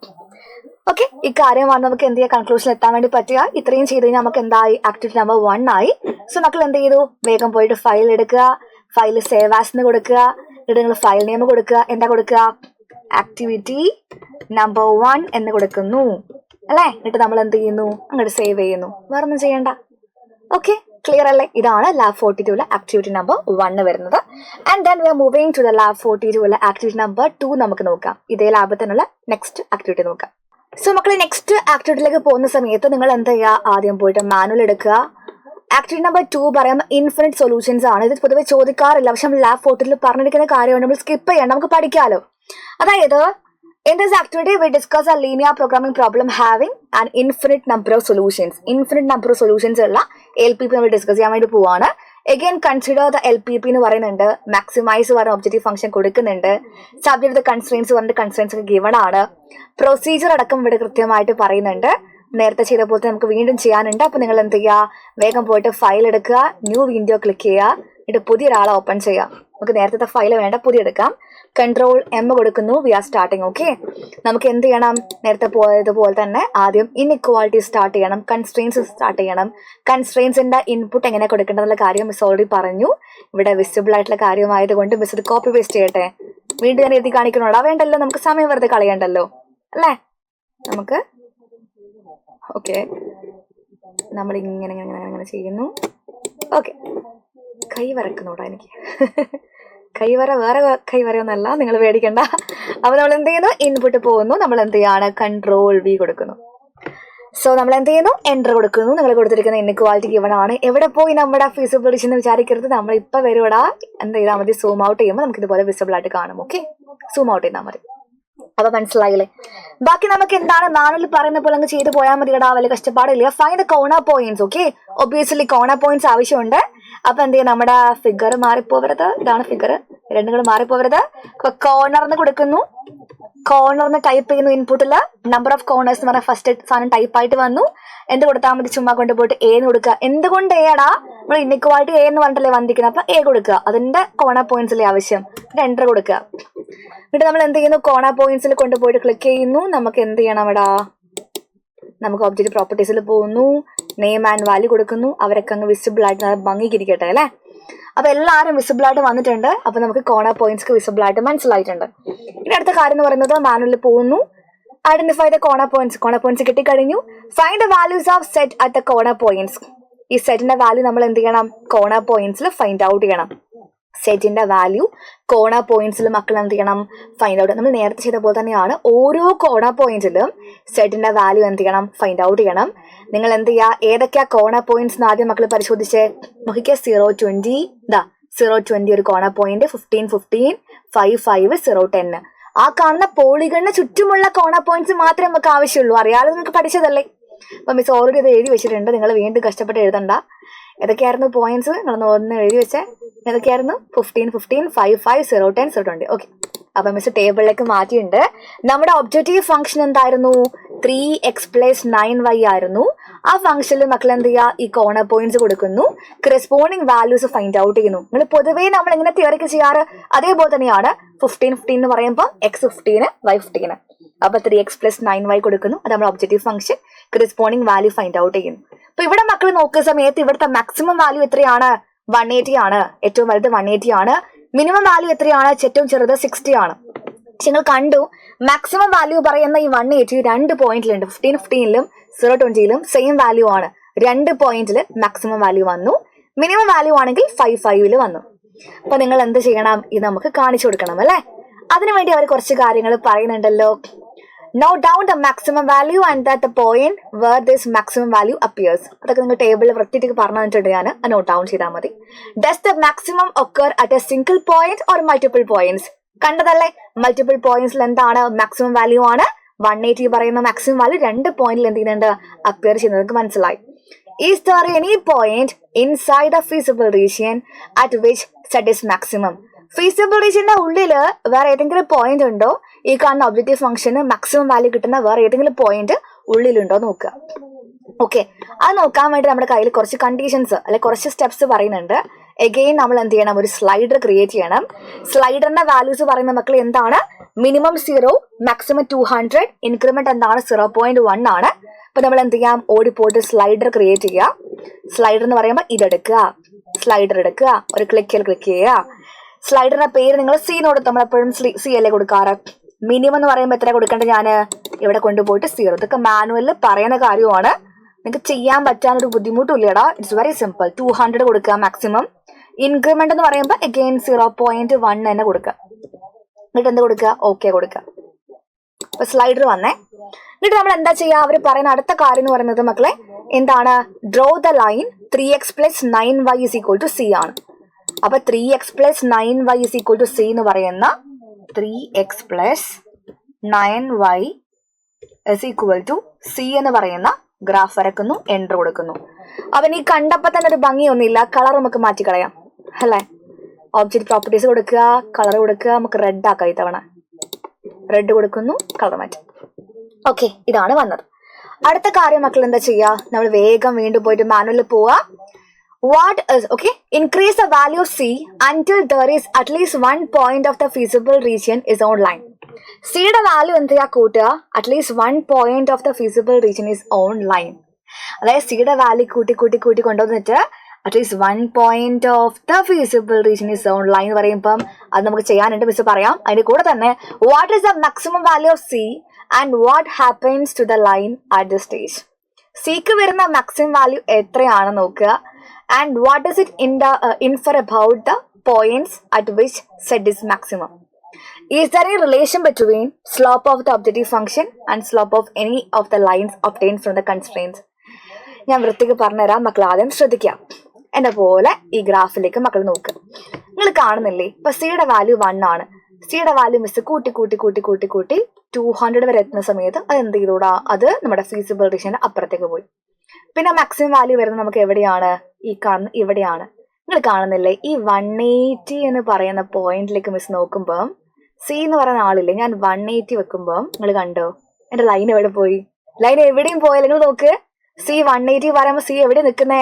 Speaker 1: ഓക്കെ, ഈ കാര്യമാണ് നമുക്ക് എന്ത് ചെയ്യാം, കൺക്ലൂഷൻ എത്താൻ വേണ്ടി പറ്റുക. ഇത്രയും ചെയ്ത് കഴിഞ്ഞാൽ നമുക്ക് എന്തായി, ആക്ടിവിറ്റി നമ്പർ 1 ആയി. സോ മക്കൾ എന്ത് ചെയ്തു, വേഗം പോയിട്ട് ഫയൽ എടുക്കുക, ഫയൽ സേവ് ആസ് എന്ന് കൊടുക്കുക, എന്നിട്ട് നിങ്ങൾ ഫയൽ നെയിം കൊടുക്കുക. എന്താ കൊടുക്കുക, ആക്ടിവിറ്റി നമ്പർ 1 എന്ന് കൊടുക്കുന്നു അല്ലെ. എന്നിട്ട് നമ്മൾ എന്ത് ചെയ്യുന്നു, അങ്ങോട്ട് സേവ് ചെയ്യുന്നു, വേറൊന്നും ചെയ്യണ്ട. ഓക്കെ, ക്ലിയർ അല്ലേ. ഇതാണ് ലാബ് 42 ആക്ടിവിറ്റി നമ്പർ 1 വരുന്നത്. And then we are moving to the lab 42 activity number 2 നമുക്ക് നോക്കാം. ഇതേ ലാബിൽ തന്നെയുള്ള നെക്സ്റ്റ് ആക്ടിവിറ്റി നോക്കാം. സോ മക്കളെ, നെക്സ്റ്റ് ആക്ടിവിറ്റിയിലേക്ക് പോകുന്ന സമയത്ത് നിങ്ങൾ എന്താ ചെയ്യുക, ആദ്യം പോയിട്ട് മാനുവൽ എടുക്കുക. ആക്ടിവിറ്റി നമ്പർ 2 പറയുമ്പോൾ ഇൻഫിനിറ്റ് സൊല്യൂഷൻസ് ആണ്. ഇത് പൊതുവെ ചോദിക്കാറില്ല, പക്ഷെ നമ്മൾ ലാബ് 42 പറഞ്ഞിരിക്കുന്ന കാര്യമാണ്, നമ്മൾ സ്കിപ്പ് ചെയ്യണം, നമുക്ക് പഠിക്കാമല്ലോ. അതായത് in this activity we discuss a linear programming problem having an infinite number of solutions. Infinite number of solutions ഉള്ള LPP നമ്മൾ ഡിസ്കസ് ചെയ്യാൻ വേണ്ടി പോവാണ്. Again consider the LPP എന്ന് പറയുന്നുണ്ട്, മാക്സിമൈസ് പറഞ്ഞ ഒബ്ജക്റ്റീവ് ഫംഗ്ഷൻ കൊടുക്കുന്നുണ്ട്, സബ്ജക്ട് ദ കൺസ്ട്രെയിൻസ് പറഞ്ഞിട്ട് കൺസ്ട്രെയിൻസ് ഒക്കെ ഗിവൺ ആണ്, പ്രൊസീജിയർ അടക്കം ഇവിടെ കൃത്യമായിട്ട് പറയുന്നുണ്ട്. നേരത്തെ ചെയ്ത പോലെ നമുക്ക് വീണ്ടും ചെയ്യാനുണ്ട്. അപ്പൊ നിങ്ങൾ എന്ത് ചെയ്യുക, വേഗം പോയിട്ട് ഫയൽ എടുക്കുക, ന്യൂ വിൻഡോ ക്ലിക്ക് ചെയ്യുക, എന്നിട്ട് പുതിയൊരാളെ ഓപ്പൺ ചെയ്യുക. നമുക്ക് നേരത്തെ ഫയൽ വേണ്ട, പുതിയ എടുക്കാം. Control M കൊടുക്കുന്നു, വി ആർ സ്റ്റാർട്ടിങ്. ഓക്കെ, നമുക്ക് എന്ത് ചെയ്യണം, നേരത്തെ പോയതുപോലെ തന്നെ ആദ്യം ഇൻഇക്വാളിറ്റി സ്റ്റാർട്ട് ചെയ്യണം, കൺസ്ട്രെയിൻസ് സ്റ്റാർട്ട് ചെയ്യണം. കൺസ്ട്രെയിൻസിന്റെ ഇൻപുട്ട് എങ്ങനെ കൊടുക്കേണ്ടതെന്നുള്ള കാര്യം മിസ് ഓൾറെഡി പറഞ്ഞു. ഇവിടെ വിസിബിൾ ആയിട്ടുള്ള കാര്യമായതുകൊണ്ട് മിസ് ഇത് കോപ്പി പേസ്റ്റ് ചെയ്യട്ടെ. വീണ്ടും ഞാൻ എഴുതി കാണിക്കണോടാ, വേണ്ടല്ലോ, നമുക്ക് സമയം വെറുതെ കളയണ്ടല്ലോ അല്ലേ. നമുക്ക് ഓക്കെ, നമ്മൾ ഇങ്ങനെ ഇങ്ങനെ ഇങ്ങനെ ചെയ്യുന്നു. ഓക്കെ, കൈ വരക്കുന്നൂടാ എനിക്ക്. കൈവര വേറെ കൈവരയൊന്നല്ല, നിങ്ങൾ പേടിക്കണ്ട. അപ്പോൾ നമ്മൾ എന്ത് ചെയ്യുന്നു, ഇൻപുട്ട് പോകുന്നു, നമ്മൾ എന്ത് ചെയ്യാണ്, കൺട്രോൾ V കൊടുക്കുന്നു. സോ നമ്മൾ എന്ത് ചെയ്യുന്നു, എൻ്റർ കൊടുക്കുന്നു. നിങ്ങൾ കൊടുത്തിരിക്കുന്ന ഇൻഇക്വാലിറ്റി ഗിവൺ ആണ്. എവിടെ പോയി നമ്മുടെ ഫീസിബിലിറ്റി എന്ന് വിചാരിക്കരുത്. നമ്മൾ ഇപ്പം വരുവിടാ എന്ത് ചെയ്താൽ മതി, സൂം ഔട്ട് ചെയ്യുമ്പോൾ നമുക്ക് ഇതുപോലെ വിസിബിൾ ആയിട്ട് കാണും. ഓക്കെ, സൂം ഔട്ട് ചെയ്താൽ മതി. അപ്പൊ മനസ്സിലായില്ലേ? ബാക്കി നമുക്ക് എന്താണ് മാനുവൽ പറയുന്ന പോലെ അങ്ങ് ചെയ്ത് പോയാൽ മതി. ഇടാ വലിയ കഷ്ടപ്പാടില്ല. Find the corner points. Okay, obviously corner points ആവശ്യമുണ്ട്. അപ്പൊ എന്ത് ചെയ്യും, നമ്മുടെ ഫിഗർ മാറിപ്പോവരുത്. ഇതാണ് ഫിഗർ, രണ്ടുകൾ മാറിപ്പോവരുത്. കോർണർന്ന് കൊടുക്കുന്നു, കോർണർന്ന് ടൈപ്പ് ചെയ്യുന്നു. ഇൻപുട്ടില് നമ്പർ ഓഫ് കോർണേഴ്സ് എന്ന് പറഞ്ഞാൽ ഫസ്റ്റ് സാധനം ടൈപ്പ് ആയിട്ട് വന്നു. എന്ത് കൊടുത്താൽ മതി, ചുമ്മാ കൊണ്ടുപോയിട്ട് എ എന്ന് കൊടുക്കുക. എന്തുകൊണ്ട് എ ആടാ, നമ്മൾ ഇൻഇക്വാലിറ്റി എ എന്ന് പറഞ്ഞിട്ടല്ലേ വന്നിരിക്കുന്നത്. അപ്പൊ എ കൊടുക്കുക, അതിന്റെ കോർണർ പോയിന്റ്സിലെ ആവശ്യം. എൻ്റർ കൊടുക്കുക. എന്നിട്ട് നമ്മൾ എന്ത് ചെയ്യുന്നു, കോർണർ പോയിന്റ്സിൽ കൊണ്ടുപോയിട്ട് ക്ലിക്ക് ചെയ്യുന്നു. നമുക്ക് എന്ത് ചെയ്യണം, ഇവിടെ നമുക്ക് ഒബ്ജക്റ്റ് പ്രോപ്പർട്ടീസിൽ പോകുന്നു, നെയിം ആൻഡ് വാല്യൂ കൊടുക്കുന്നു. അവരൊക്കെ അങ്ങ് വിസിബിൾ ആയിട്ട് ഭംഗിക്കിരിക്കട്ടെ അല്ലേ. അപ്പൊ എല്ലാവരും വിസിബിൾ ആയിട്ട് വന്നിട്ടുണ്ട്. അപ്പൊ നമുക്ക് കോർണർ പോയിന്റ്സ് വിസിബിൾ ആയിട്ട് മനസ്സിലായിട്ടുണ്ട്. ഇനി അടുത്ത കാര്യം എന്ന് പറയുന്നത്, മാനുവലിൽ പോകുന്നു, identify the corner points. Corner points കിട്ടിക്കഴിഞ്ഞു. Find the values of set at the corner points. ഈ സെറ്റിന്റെ വാല്യൂ നമ്മൾ എന്ത് ചെയ്യണം, കോർണർ പോയിന്റ്സിൽ ഫൈൻഡ് ഔട്ട് ചെയ്യണം. സെറ്റിന്റെ വാല്യൂ കോർണർ പോയിന്റ്സിൽ മക്കൾ എന്ത് ചെയ്യണം, ഫൈൻഡ് ഔട്ട്. നമ്മൾ നേരത്തെ ചെയ്ത പോലെ തന്നെയാണ്. ഓരോ കോർണർ പോയിന്റിലും സെറ്റിന്റെ വാല്യൂ എന്ത് ചെയ്യണം, ഫൈൻഡ് ഔട്ട് ചെയ്യണം. നിങ്ങൾ എന്ത് ചെയ്യുക, ഏതൊക്കെയാ കോർണർ പോയിന്റ്സ് ആദ്യം മക്കൾ പരിശോധിച്ച് നോക്കിക്കുക. 0, 20, 0, 20 ഒരു കോർണർ പോയിന്റ്, 15, 15, 5, 5, 0, 10. ആ കാണുന്ന പോളിഗണിന് ചുറ്റുമുള്ള കോർണർ പോയിന്റ്സ് മാത്രമേ നമുക്ക് ആവശ്യമുള്ളൂ. അറിയാതെ നിങ്ങൾക്ക് പഠിച്ചതല്ലേ. അപ്പൊ മിസ് ഓൾറെഡി ഇത് എഴുതി വെച്ചിട്ടുണ്ട്, നിങ്ങൾ വീണ്ടും കഷ്ടപ്പെട്ട് എഴുതണ്ട. ഏതൊക്കെയായിരുന്നു പോയിന്റ്സ്, നിങ്ങൾ ഒന്ന് എഴുതി വെച്ചേ. ഏതൊക്കെയായിരുന്നു, 15, 15, 5, 5, 0, 10, 0, 20. ഓക്കെ, അപ്പൊ മിസ് ടേബിളിലേക്ക് മാറ്റിയിട്ടുണ്ട്. നമ്മുടെ ഒബ്ജക്റ്റീവ് ഫംഗ്ഷൻ എന്തായിരുന്നു, 3x + 9y ആയിരുന്നു. ആ ഫംഗ്ഷനിൽ മക്കൾ എന്ത് ചെയ്യുക, ഈ കോർണർ പോയിന്റ്സ് കൊടുക്കുന്നു, കറസ്പോണ്ടിങ് വാല്യൂസ് ഫൈൻഡ് ഔട്ട് ചെയ്യുന്നു. നിങ്ങൾ പൊതുവേ നമ്മൾ എങ്ങനെ തിയറിക്ക് ചെയ്യാറ്, അതേപോലെ തന്നെയാണ്. 15, 15 എന്ന് പറയുമ്പോൾ x 15, y 15. അപ്പൊ 3x + 9y കൊടുക്കുന്നു. അത് നമ്മുടെ objective function, corresponding value find out ചെയ്യുന്നു. അപ്പൊ ഇവിടെ മക്കൾ നോക്കുന്ന സമയത്ത് ഇവിടുത്തെ മാക്സിമം വാല്യൂ എത്രയാണ്, 180 ആണ്. ഏറ്റവും വലുത് 180 ആണ്. മിനിമം വാല്യൂ എത്രയാണ്, ഏറ്റവും ചെറുത് 60 ആണ്. പക്ഷെ നിങ്ങൾ കണ്ടു, മാക്സിമം വാല്യൂ പറയുന്ന ഈ 180 രണ്ട് പോയിന്റിലുണ്ട്. 15, 15ലും 0, 20ലും സെയിം വാല്യൂ ആണ്. 2 പോയിന്റിൽ മാക്സിമം വാല്യൂ വന്നു. മിനിമം വാല്യൂ ആണെങ്കിൽ 5, 5ൽ വന്നു. അപ്പൊ നിങ്ങൾ എന്ത് ചെയ്യണം, ഇത് നമുക്ക് കാണിച്ചു കൊടുക്കണം അല്ലെ. അതിനുവേണ്ടി അവർ കുറച്ച് കാര്യങ്ങൾ പറയുന്നുണ്ടല്ലോ. Note down the maximum value and that the point where this maximum value appears. അതൊക്കെ നിങ്ങൾ ടേബിളിൽ വൃത്തിയിട്ട് പറഞ്ഞു തന്നിട്ടുണ്ട്. ഞാൻ നോട്ട് ഡൗൺ ചെയ്താൽ മതി. Does the maximum occur at a single point or multiple points? കണ്ടതല്ലേ, മൾട്ടിപ്പിൾ പോയിന്റ്സിൽ എന്താണ് മാക്സിമം വാല്യൂ ആണ്. 180 പറയുന്ന മാക്സിമം വാല്യൂ 2 പോയിന്റിൽ എന്ത് ചെയ്യുന്നുണ്ട്, അപ്പിയർ ചെയ്യുന്നത് മനസ്സിലായി. Is there any point inside the feasible region at which set is maximum? Feasible റീജിയന്റെ ഉള്ളില് വേറെ ഏതെങ്കിലും പോയിന്റ് ഉണ്ടോ, ഈ കാണുന്ന ഒബ്ജക്റ്റീവ് ഫംഗ്ഷന് മാക്സിമം വാല്യൂ കിട്ടുന്ന വേറെ ഏതെങ്കിലും പോയിന്റ് ഉള്ളിലുണ്ടോ നോക്കുക. ഓക്കെ, അത് നോക്കാൻ വേണ്ടി നമ്മുടെ കയ്യിൽ കുറച്ച് കണ്ടീഷൻസ് അല്ലെ കുറച്ച് സ്റ്റെപ്സ് പറയുന്നുണ്ട്. എഗെയിൻ നമ്മൾ എന്ത് ചെയ്യണം, ഒരു സ്ലൈഡർ ക്രിയേറ്റ് ചെയ്യണം. സ്ലൈഡറിന്റെ വാല്യൂസ് പറയുന്ന മക്കൾ എന്താണ്, മിനിമം 0, മാക്സിമം 200, ഇൻക്രിമെന്റ് എന്താണ് 0.1 ആണ്. അപ്പൊ നമ്മൾ എന്ത് ചെയ്യാം, ഓടിപ്പോയിട്ട് സ്ലൈഡർ ക്രിയേറ്റ് ചെയ്യുക. സ്ലൈഡർ എന്ന് പറയുമ്പോൾ ഇതെടുക്കുക, സ്ലൈഡർ എടുക്കുക, ഒരു ക്ലിക്ക് ചെയ്യുക. സ്ലൈഡറിന്റെ പേര് നിങ്ങൾ സി കൊടുത്ത്, നമ്മളെപ്പോഴും സി അല്ലേ കൊടുക്കാറ്. മിനിമം എന്ന് പറയുമ്പോൾ എത്ര കൊടുക്കേണ്ടത്, ഞാൻ ഇവിടെ കൊണ്ടുപോയിട്ട് 0. ഇതൊക്കെ മാനുവലിൽ പറയുന്ന കാര്യമാണ്, നിങ്ങൾക്ക് ചെയ്യാൻ പറ്റാനൊരു ബുദ്ധിമുട്ടും ഇല്ലടാ. It's very simple. 200 കൊടുക്കുക മാക്സിമം. ഇൻക്രിമെന്റ് എന്ന് പറയുമ്പോൾ അഗെയിൻ 0.1 തന്നെ കൊടുക്കുക. എന്നിട്ട് എന്ത് കൊടുക്കുക, ഓക്കെ കൊടുക്കുക. അപ്പൊ സ്ലൈഡർ വന്നേ. എന്നിട്ട് നമ്മൾ എന്താ ചെയ്യുക, അവർ പറയുന്ന അടുത്ത കാര്യം എന്ന് പറയുന്നത് മക്കളെ എന്താണ്, draw the line 3x + 9y = c ആണ്. അപ്പൊ 3x + 9y = c എന്ന് പറയുന്ന 3x + 9y = c എന്ന് പറയുന്ന ഗ്രാഫ് വരക്കുന്നു, എൻ്റർ കൊടുക്കുന്നു. അവൻ ഈ കണ്ടപ്പോ തന്നെ ഒരു ഭംഗിയൊന്നുമില്ല, കളർ നമുക്ക് മാറ്റിക്കളയാം അല്ലേ. ഒബ്ജക്റ്റ് പ്രോപ്പർട്ടീസ് കൊടുക്കുക, കളർ കൊടുക്കുക, നമുക്ക് റെഡ് ആക്കാം. ഇത്തവണ റെഡ് കൊടുക്കുന്നു, കളർ മാറ്റാം. ഓക്കെ, ഇതാണ് വന്നത്. അടുത്ത കാര്യം മക്കൾ എന്താ ചെയ്യുക, നമ്മൾ വേഗം വീണ്ടും പോയിട്ട് മാനുവലിൽ പോവുക. What is, okay, increase the value of c until there is at least one point of the feasible region is on line. c യുടെ വാല്യൂ എന്ത് ചെയ്യുക, കൂട്ടുക. At least 1 point of the feasible region is on line. അതായത് c യുടെ value കൂട്ടി കൊണ്ടുവന്നിട്ട് at least 1 point of the feasible region is on line എന്ന് പറയുമ്പം അത് നമുക്ക് ചെയ്യാനുണ്ട്, മിസ് പറയാം. അതിന്റെ കൂടെ തന്നെ what is the maximum value of c and what happens to the line at this stage. സിക്ക് വരുന്ന മാക്സിമം വാല്യൂ എത്രയാണ് നോക്കുക. And what is it infer about the points at which set is maximum. Is there a relation between slope of the objective function and slope of any of the lines obtained from the constraints? ഞാൻ വൃത്തിക്ക് പറഞ്ഞുതരാം, മക്കൾ ആദ്യം ശ്രദ്ധിക്കാം. എന്നെ പോലെ ഈ ഗ്രാഫിലേക്ക് മക്കൾ നോക്കുക. നിങ്ങൾ കാണുന്നില്ലേ, ഇപ്പൊ സിയുടെ വാല്യൂ 1 ആണ്. സിയുടെ വാല്യൂ മിസ് കൂട്ടി 200 വരെ എത്തുന്ന സമയത്ത് അത് എന്ത് ചെയ്തൂടാ, അത് നമ്മുടെ ഫീസിബിൾ റീജിയന്റെ അപ്പുറത്തേക്ക് പോയി. പിന്നെ മാക്സിമം വാല്യൂ വരുന്നത് നമുക്ക് എവിടെയാണ്, ഈ കാണുന്ന ഇവിടെയാണ്. നിങ്ങൾ കാണുന്നില്ലേ, ഈ 180 എന്ന് പറയുന്ന പോയിന്റിലേക്ക് മിസ് നോക്കുമ്പോൾ സി എന്ന് പറയുന്ന ആളില്ലേ, ഞാൻ 180 വെക്കുമ്പോൾ നിങ്ങൾ കണ്ടോ എന്റെ ലൈൻ എവിടെ പോയി? ലൈൻ എവിടെയും പോയാൽ നിങ്ങൾ നോക്ക്. സി 180 പറയുമ്പോൾ സി എവിടെ നിൽക്കുന്നേ?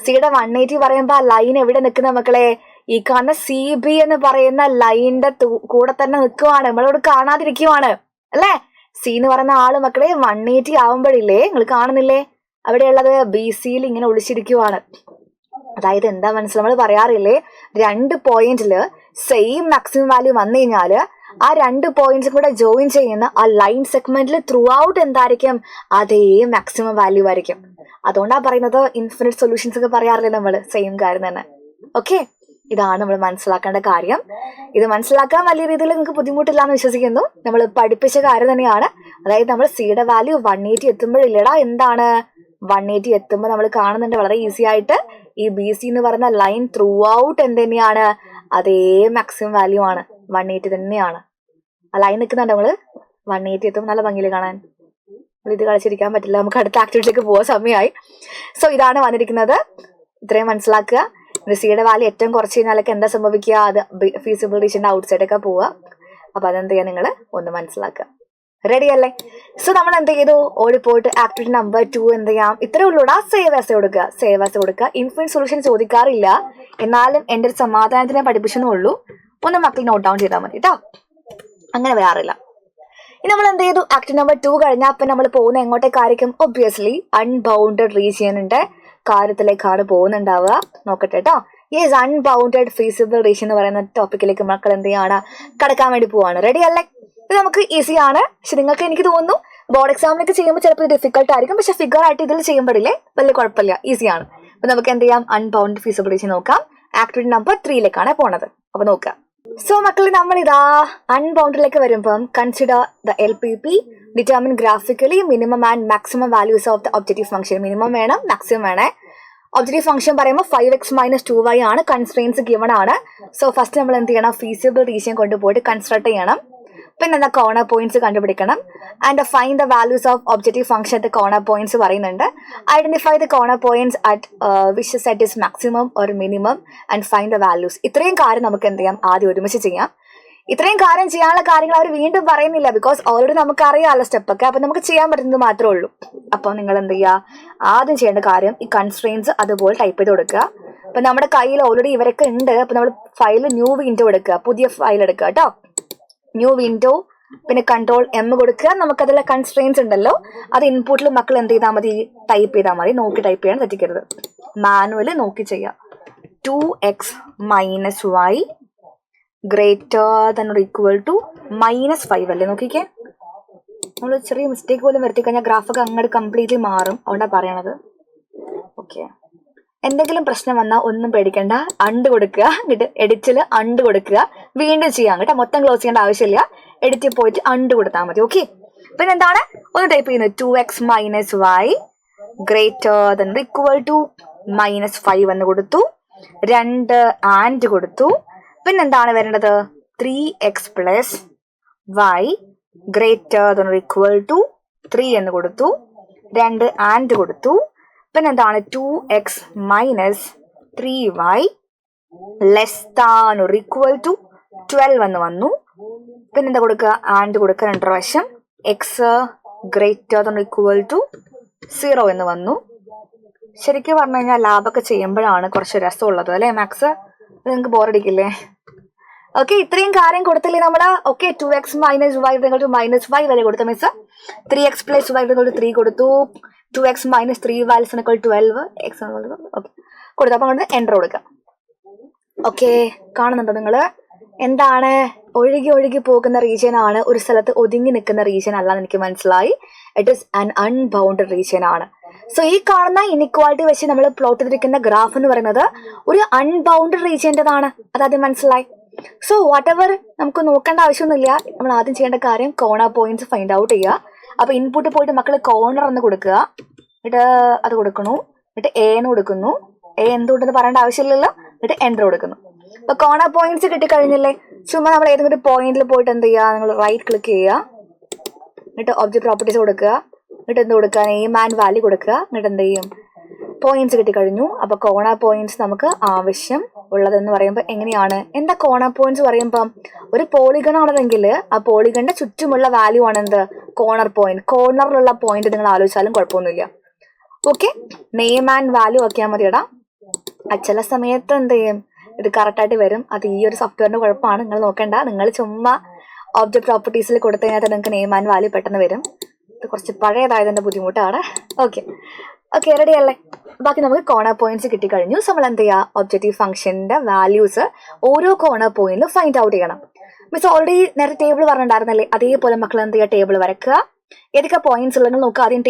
Speaker 1: സിയുടെ 180 പറയുമ്പോൾ ആ ലൈൻ എവിടെ നിൽക്കുന്ന മക്കളെ? ഈ കാണുന്ന CB എന്ന് പറയുന്ന ലൈനിന്റെ കൂടെ തന്നെ നിൽക്കുവാണ്, നമ്മളോട് കാണാതിരിക്കുവാണ് അല്ലേ? സി എന്ന് പറയുന്ന ആള് മക്കളെ 180 ആവുമ്പോഴില്ലേ, നിങ്ങൾ കാണുന്നില്ലേ അവിടെയുള്ളത് BCയിൽ ഇങ്ങനെ ഒളിച്ചിരിക്കുവാണ്. അതായത് എന്താ മനസ്സിൽ നമ്മൾ പറയാറില്ലേ, 2 പോയിന്റില് സെയിം മാക്സിമം വാല്യൂ വന്നു കഴിഞ്ഞാല് ആ 2 പോയിന്റ്സും കൂടെ ജോയിൻ ചെയ്യുന്ന ആ ലൈൻ സെഗ്മെന്റിൽ ത്രൂ ഔട്ട് എന്തായിരിക്കും, അതേ മാക്സിമം വാല്യൂ ആയിരിക്കും. അതുകൊണ്ടാ പറയുന്നത് ഇൻഫിനിറ്റ് സൊല്യൂഷൻസ് ഒക്കെ പറയാറില്ലേ നമ്മൾ, സെയിം കാര്യം തന്നെ. ഓക്കെ, ഇതാണ് നമ്മൾ മനസ്സിലാക്കേണ്ട കാര്യം. ഇത് മനസ്സിലാക്കാൻ വലിയ രീതിയിൽ നിങ്ങൾക്ക് ബുദ്ധിമുട്ടില്ല എന്ന് വിശ്വസിക്കുന്നു. നമ്മൾ പഠിപ്പിച്ച കാര്യം തന്നെയാണ്. അതായത് നമ്മൾ സിയുടെ വാല്യൂ 180 എത്തുമ്പോഴില്ലടാ എന്താണ്, 180 എത്തുമ്പോൾ നമ്മൾ കാണുന്നുണ്ട് വളരെ ഈസി ആയിട്ട് ഈ BC എന്ന് പറയുന്ന ലൈൻ ത്രൂ ഔട്ട് എന്ത് തന്നെയാണ്, അതേ മാക്സിമം വാല്യൂ ആണ്, 180 തന്നെയാണ്. ആ ലൈൻ നിൽക്കുന്നുണ്ട്, നമ്മള് 180 എത്തുമ്പോൾ നല്ല ഭംഗിയിൽ കാണാൻ. ഇത് കളിച്ചിരിക്കാൻ പറ്റില്ല, നമുക്ക് അടുത്ത ആക്ടിവിറ്റിയിലേക്ക് പോകാൻ സമയമായി. സോ ഇതാണ് വന്നിരിക്കുന്നത്, ഇത്രയും മനസ്സിലാക്കുക. സിയുടെ വാല്യൂ ഏറ്റവും കുറച്ച് കഴിഞ്ഞാലൊക്കെ എന്താ സംഭവിക്കുക, അത് ഫീസിബിൾ റീജിയന്റെ ഔട്ട് സൈഡൊക്കെ പോവുക. അപ്പൊ അതെന്ത് ചെയ്യാൻ നിങ്ങൾ ഒന്ന് മനസ്സിലാക്കുക. റെഡി അല്ലേ? സോ നമ്മൾ എന്ത് ചെയ്തു, ഓടിപ്പോയിട്ട് ആക്ടിവിറ്റി നമ്പർ 2 എന്ത് ചെയ്യാം, ഇത്രേ ഉള്ളൂടാ, സേവ് ആസ് കൊടുക്കുക. ഇൻഫിനിറ്റ് സൊല്യൂഷൻ ചോദിക്കാറില്ല, എന്നാലും എൻ്റെ ഒരു സമാധാനത്തിനെ പഠിപ്പിച്ചെന്നേ ഉള്ളൂ. ഒന്ന് മക്കൾ നോട്ട് ഡൗൺ ചെയ്താൽ മതി കേട്ടോ, അങ്ങനെ വരാറില്ല. ഇനി നമ്മൾ എന്ത് ചെയ്തു, ആക്ടിവിറ്റി നമ്പർ 2 കഴിഞ്ഞാൽ അപ്പം നമ്മൾ പോകുന്ന എങ്ങോട്ടേക്കായിരിക്കും? Obviously unbounded റീജിയനിന്റെ കാര്യത്തിലേക്കാണ് പോകുന്നുണ്ടാവുക. നോക്കട്ടെ കേട്ടോ. യെസ്, അൺബൗണ്ടഡ് ഫീസിബിൾ റീജിയൻ എന്ന് പറയുന്ന ടോപ്പിക്കിലേക്ക് മക്കൾ എന്ത് ചെയ്യാണ്, കടക്കാൻ വേണ്ടി പോവാണ്. റെഡി അല്ലേ? ഇത് നമുക്ക് ഈസി ആണ്. പക്ഷെ നിങ്ങൾക്ക് എനിക്ക് തോന്നുന്നു ബോർഡ് എക്സാമിനൊക്കെ ചെയ്യുമ്പോൾ ചിലപ്പോൾ ഡിഫിക്കൽട്ട് ആയിരിക്കും. പക്ഷെ ഫിഗർ ആയിട്ട് ഇതിൽ ചെയ്യുമ്പോഴില്ലേ വലിയ കുഴപ്പമില്ല, ഈസിയാണ്. അപ്പൊ നമുക്ക് എന്ത് ചെയ്യാം, അൺബൗണ്ടഡ് ഫീസിബിൾ റീജിയൻ നോക്കാം. ആക്ടിവിറ്റി നമ്പർ 3ലേക്കാണ് പോണത്. അപ്പൊ നോക്കാം. സോ മക്കൾ, നമ്മൾ ഇതാ അൺബൗണ്ടഡിലേക്ക് വരുമ്പം consider the LPP, determine graphically minimum and maximum values of the objective function. Minimum വേണം, മാക്സിമം വേണേ. ഒബ്ജക്റ്റീവ് ഫംഗ്ഷൻ പറയുമ്പോൾ 5x - 2y ആണ്, കൺസ്ട്രെയിൻസ് ഗിവൺ ആണ്. സോ ഫസ്റ്റ് നമ്മൾ എന്ത് ചെയ്യണം, ഫീസിബിൾ റീജിയൻ കൊണ്ടുപോയിട്ട് കൺസ്ട്രക്ട് ചെയ്യണം. പിന്നെ എന്താ, കോർണർ പോയിന്റ്സ് കണ്ടുപിടിക്കണം. And find the values of objective function at corner points പറയുന്നുണ്ട്. Identify the corner points at which set is maximum or minimum and find the values. ഇത്രയും കാര്യം നമുക്ക് എന്ത് ചെയ്യാം, ആദ്യം ഒരുമിച്ച് ചെയ്യാം. ഇത്രയും കാര്യം ചെയ്യാനുള്ള കാര്യങ്ങൾ അവർ വീണ്ടും പറയുന്നില്ല, ബിക്കോസ് ഓൾറെഡി നമുക്ക് അറിയാമല്ലോ സ്റ്റെപ്പൊക്കെ. അപ്പൊ നമുക്ക് ചെയ്യാൻ പറ്റുന്നത് മാത്രമേ ഉള്ളൂ. അപ്പൊ നിങ്ങൾ എന്ത് ചെയ്യുക, ആദ്യം ചെയ്യേണ്ട കാര്യം ഈ കൺസ്ട്രെയിൻസ് അതുപോലെ ടൈപ്പ് ചെയ്ത് കൊടുക്കുക. അപ്പൊ നമ്മുടെ കയ്യിൽ ഓൾറെഡി ഇവരൊക്കെ ഉണ്ട്. അപ്പൊ നമ്മൾ ഫയൽ ന്യൂ വിൻഡോ എടുക്കുക, പുതിയ ഫയൽ എടുക്കുക കേട്ടോ. ന്യൂ വിൻഡോ, പിന്നെ Ctrl+M കൊടുക്കുക. നമുക്കതിലെ കൺസ്ട്രെയിൻസ് ഉണ്ടല്ലോ, അത് ഇൻപുട്ടിൽ മക്കൾ എന്ത് ചെയ്താൽ മതി, ടൈപ്പ് ചെയ്താൽ മതി. നോക്കി ടൈപ്പ് ചെയ്യാൻ തെറ്റിക്കരുത്, മാനുവല് നോക്കി ചെയ്യാം. 2x - y greater than or equal to -5 അല്ലേ? നോക്കിക്കേ, നമ്മൾ ചെറിയ മിസ്റ്റേക്ക് പോലും വരുത്തി കഴിഞ്ഞാൽ ഗ്രാഫൊക്കെ അങ്ങോട്ട് കംപ്ലീറ്റ്ലി മാറും. അതുകൊണ്ടാണ് പറയണത്. ഓക്കെ, എന്തെങ്കിലും പ്രശ്നം വന്നാൽ ഒന്നും പേടിക്കണ്ട, അണ്ട് കൊടുക്കുക. എന്നിട്ട് എഡിറ്റിൽ അണ്ട് കൊടുക്കുക, വീണ്ടും ചെയ്യാം കേട്ടോ. മൊത്തം ക്ലോസ് ചെയ്യേണ്ട ആവശ്യമില്ല, എഡിറ്റിൽ പോയിട്ട് അണ്ട് കൊടുത്താൽ മതി. ഓക്കെ, പിന്നെ എന്താണ് ഒന്ന് ടൈപ്പ് ചെയ്യുന്നത്, 2x - y greater than or equal to -5 എന്ന് കൊടുത്തു. 2 ആൻഡ് കൊടുത്തു. പിന്നെന്താണ് വരേണ്ടത്, 3x + y greater than or equal to 3 എന്ന് കൊടുത്തു. 2 ആൻഡ് കൊടുത്തു. പിന്നെന്താണ് 2x - 3y less than or equal to 12 എന്ന് വന്നു. പിന്നെന്താ കൊടുക്കുക, ആൻഡ് കൊടുക്കുക 2 പ്രാവശ്യം. X greater than or equal to 0 എന്ന് വന്നു. ശരിക്കും പറഞ്ഞു കഴിഞ്ഞാൽ ലാബൊക്കെ ചെയ്യുമ്പോഴാണ് കുറച്ച് രസമുള്ളത് അല്ലേ മാത്സ്? നിങ്ങൾക്ക് ബോറടിക്കില്ലേ? ഓക്കെ, ഇത്രയും കാര്യം കൊടുത്തില്ലേ നമ്മള്? ഓക്കെ, 2x - y -y വരെ കൊടുത്ത മിസ്. 3x + y 3 കൊടുത്തു. 2x - 3y = 12 x ഓക്കെ കൊടുത്തു. അപ്പം കൊണ്ട് എൻ്റർ കൊടുക്കാം. ഓക്കെ, കാണുന്നുണ്ടോ നിങ്ങള്? എന്താണ്, ഒഴുകി ഒഴുകി പോകുന്ന റീജിയൻ ആണ്, ഒരു സ്ഥലത്ത് ഒതുങ്ങി നിൽക്കുന്ന റീജിയൻ അല്ല എന്ന് എനിക്ക് മനസ്സിലായി. It is an unbounded region ആണ്. സോ ഈ കാണുന്ന ഇനിക്വാളിറ്റി വെച്ച് നമ്മൾ പ്ലോട്ട് ചെയ്തിരിക്കുന്ന ഗ്രാഫ് എന്ന് പറയുന്നത് ഒരു അൺബൗണ്ടഡ് റീജിയൻ്റെതാണ്. അതാദ്യം മനസ്സിലായി. സോ വാട്ട് എവർ നമുക്ക് നോക്കേണ്ട ആവശ്യമൊന്നുമില്ല. നമ്മൾ ആദ്യം ചെയ്യേണ്ട കാര്യം കോർണർ പോയിന്റ്സ് ഫൈൻഡ് ഔട്ട് ചെയ്യുക. അപ്പൊ ഇൻപുട്ട് പോയിട്ട് മക്കൾ കോർണർ എന്ന് കൊടുക്കുക. എന്നിട്ട് അത് കൊടുക്കണു. എന്നിട്ട് എ എന്ന് കൊടുക്കുന്നു. എ എന്തുകൊണ്ടെന്ന് പറയേണ്ട ആവശ്യമില്ലല്ലോ. എന്നിട്ട് എൻ്റർ കൊടുക്കുന്നു. അപ്പൊ കോർണർ പോയിന്റ്സ് കിട്ടിക്കഴിഞ്ഞില്ലേ, ചുമ്മാ നമ്മൾ ഏതെങ്കിലും ഒരു പോയിന്റിൽ പോയിട്ട് എന്ത് ചെയ്യുക, നിങ്ങൾ റൈറ്റ് ക്ലിക്ക് ചെയ്യുക. എന്നിട്ട് ഒബ്ജക്ട് പ്രോപ്പർട്ടീസ് കൊടുക്കുക. എന്നിട്ട് എന്ത് കൊടുക്കുക, നെയിം ആൻഡ് വാല്യൂ കൊടുക്കുക. എന്നിട്ട് എന്ത് ചെയ്യും, പോയിന്റ്സ് കിട്ടിക്കഴിഞ്ഞു. അപ്പൊ കോർണർ പോയിന്റ്സ് നമുക്ക് ആവശ്യം ഉള്ളതെന്ന് പറയുമ്പോൾ എങ്ങനെയാണ്, എന്താ കോർണർ പോയിന്റ്സ് പറയുമ്പോൾ ഒരു പോളിഗൺ ആണെന്നെങ്കിൽ ആ പോളിഗണിന്റെ ചുറ്റുമുള്ള വാല്യൂ ആണ് എന്ത്, കോർണർ പോയിന്റ്. കോർണറിലുള്ള പോയിന്റ് നിങ്ങൾ ആലോചിച്ചാലും കുഴപ്പമൊന്നുമില്ല. ഓക്കെ, നെയിം ആൻഡ് വാല്യൂ ആക്കിയാൽ മതിയടാ. ചില സമയത്ത് എന്ത് ചെയ്യും, ഇത് കറക്റ്റായിട്ട് വരും. അത് ഈ ഒരു സോഫ്റ്റ്വെയറിന്റെ കുഴപ്പമാണ്, നിങ്ങൾ നോക്കണ്ട. നിങ്ങൾ ചുമ്മാ ഒബ്ജക്ട് പ്രോപ്പർട്ടീസിൽ കൊടുത്തു കഴിഞ്ഞാൽ നിങ്ങൾക്ക് നെയിം ആൻഡ് വാല്യൂ പെട്ടെന്ന് വരും. ഇത് കുറച്ച് പഴയതായതിന്റെ ബുദ്ധിമുട്ടാണ്. ഓക്കെ, റെഡി അല്ലേ? ബാക്കി നമുക്ക് കോർണർ പോയിന്റ്സ് കിട്ടിക്കഴിഞ്ഞു. സോ നമ്മൾ എന്ത് ചെയ്യുക, ഒബ്ജക്റ്റീവ് ഫംഗ്ഷന്റെ വാല്യൂസ് ഓരോ കോർണർ പോയിന്റിലും ഫൈൻഡ് ഔട്ട് ചെയ്യണം. മിസ് ഓൾറെഡി നേരത്തെ ടേബിൾ പറഞ്ഞിട്ടുണ്ടായിരുന്നല്ലേ, അതേപോലെ മക്കൾ എന്ത് ചെയ്യുക, ടേബിൾ വരക്കുക. ഏതൊക്കെ പോയിന്റ്സ് ഉള്ളത് നോക്കുക. ആദ്യം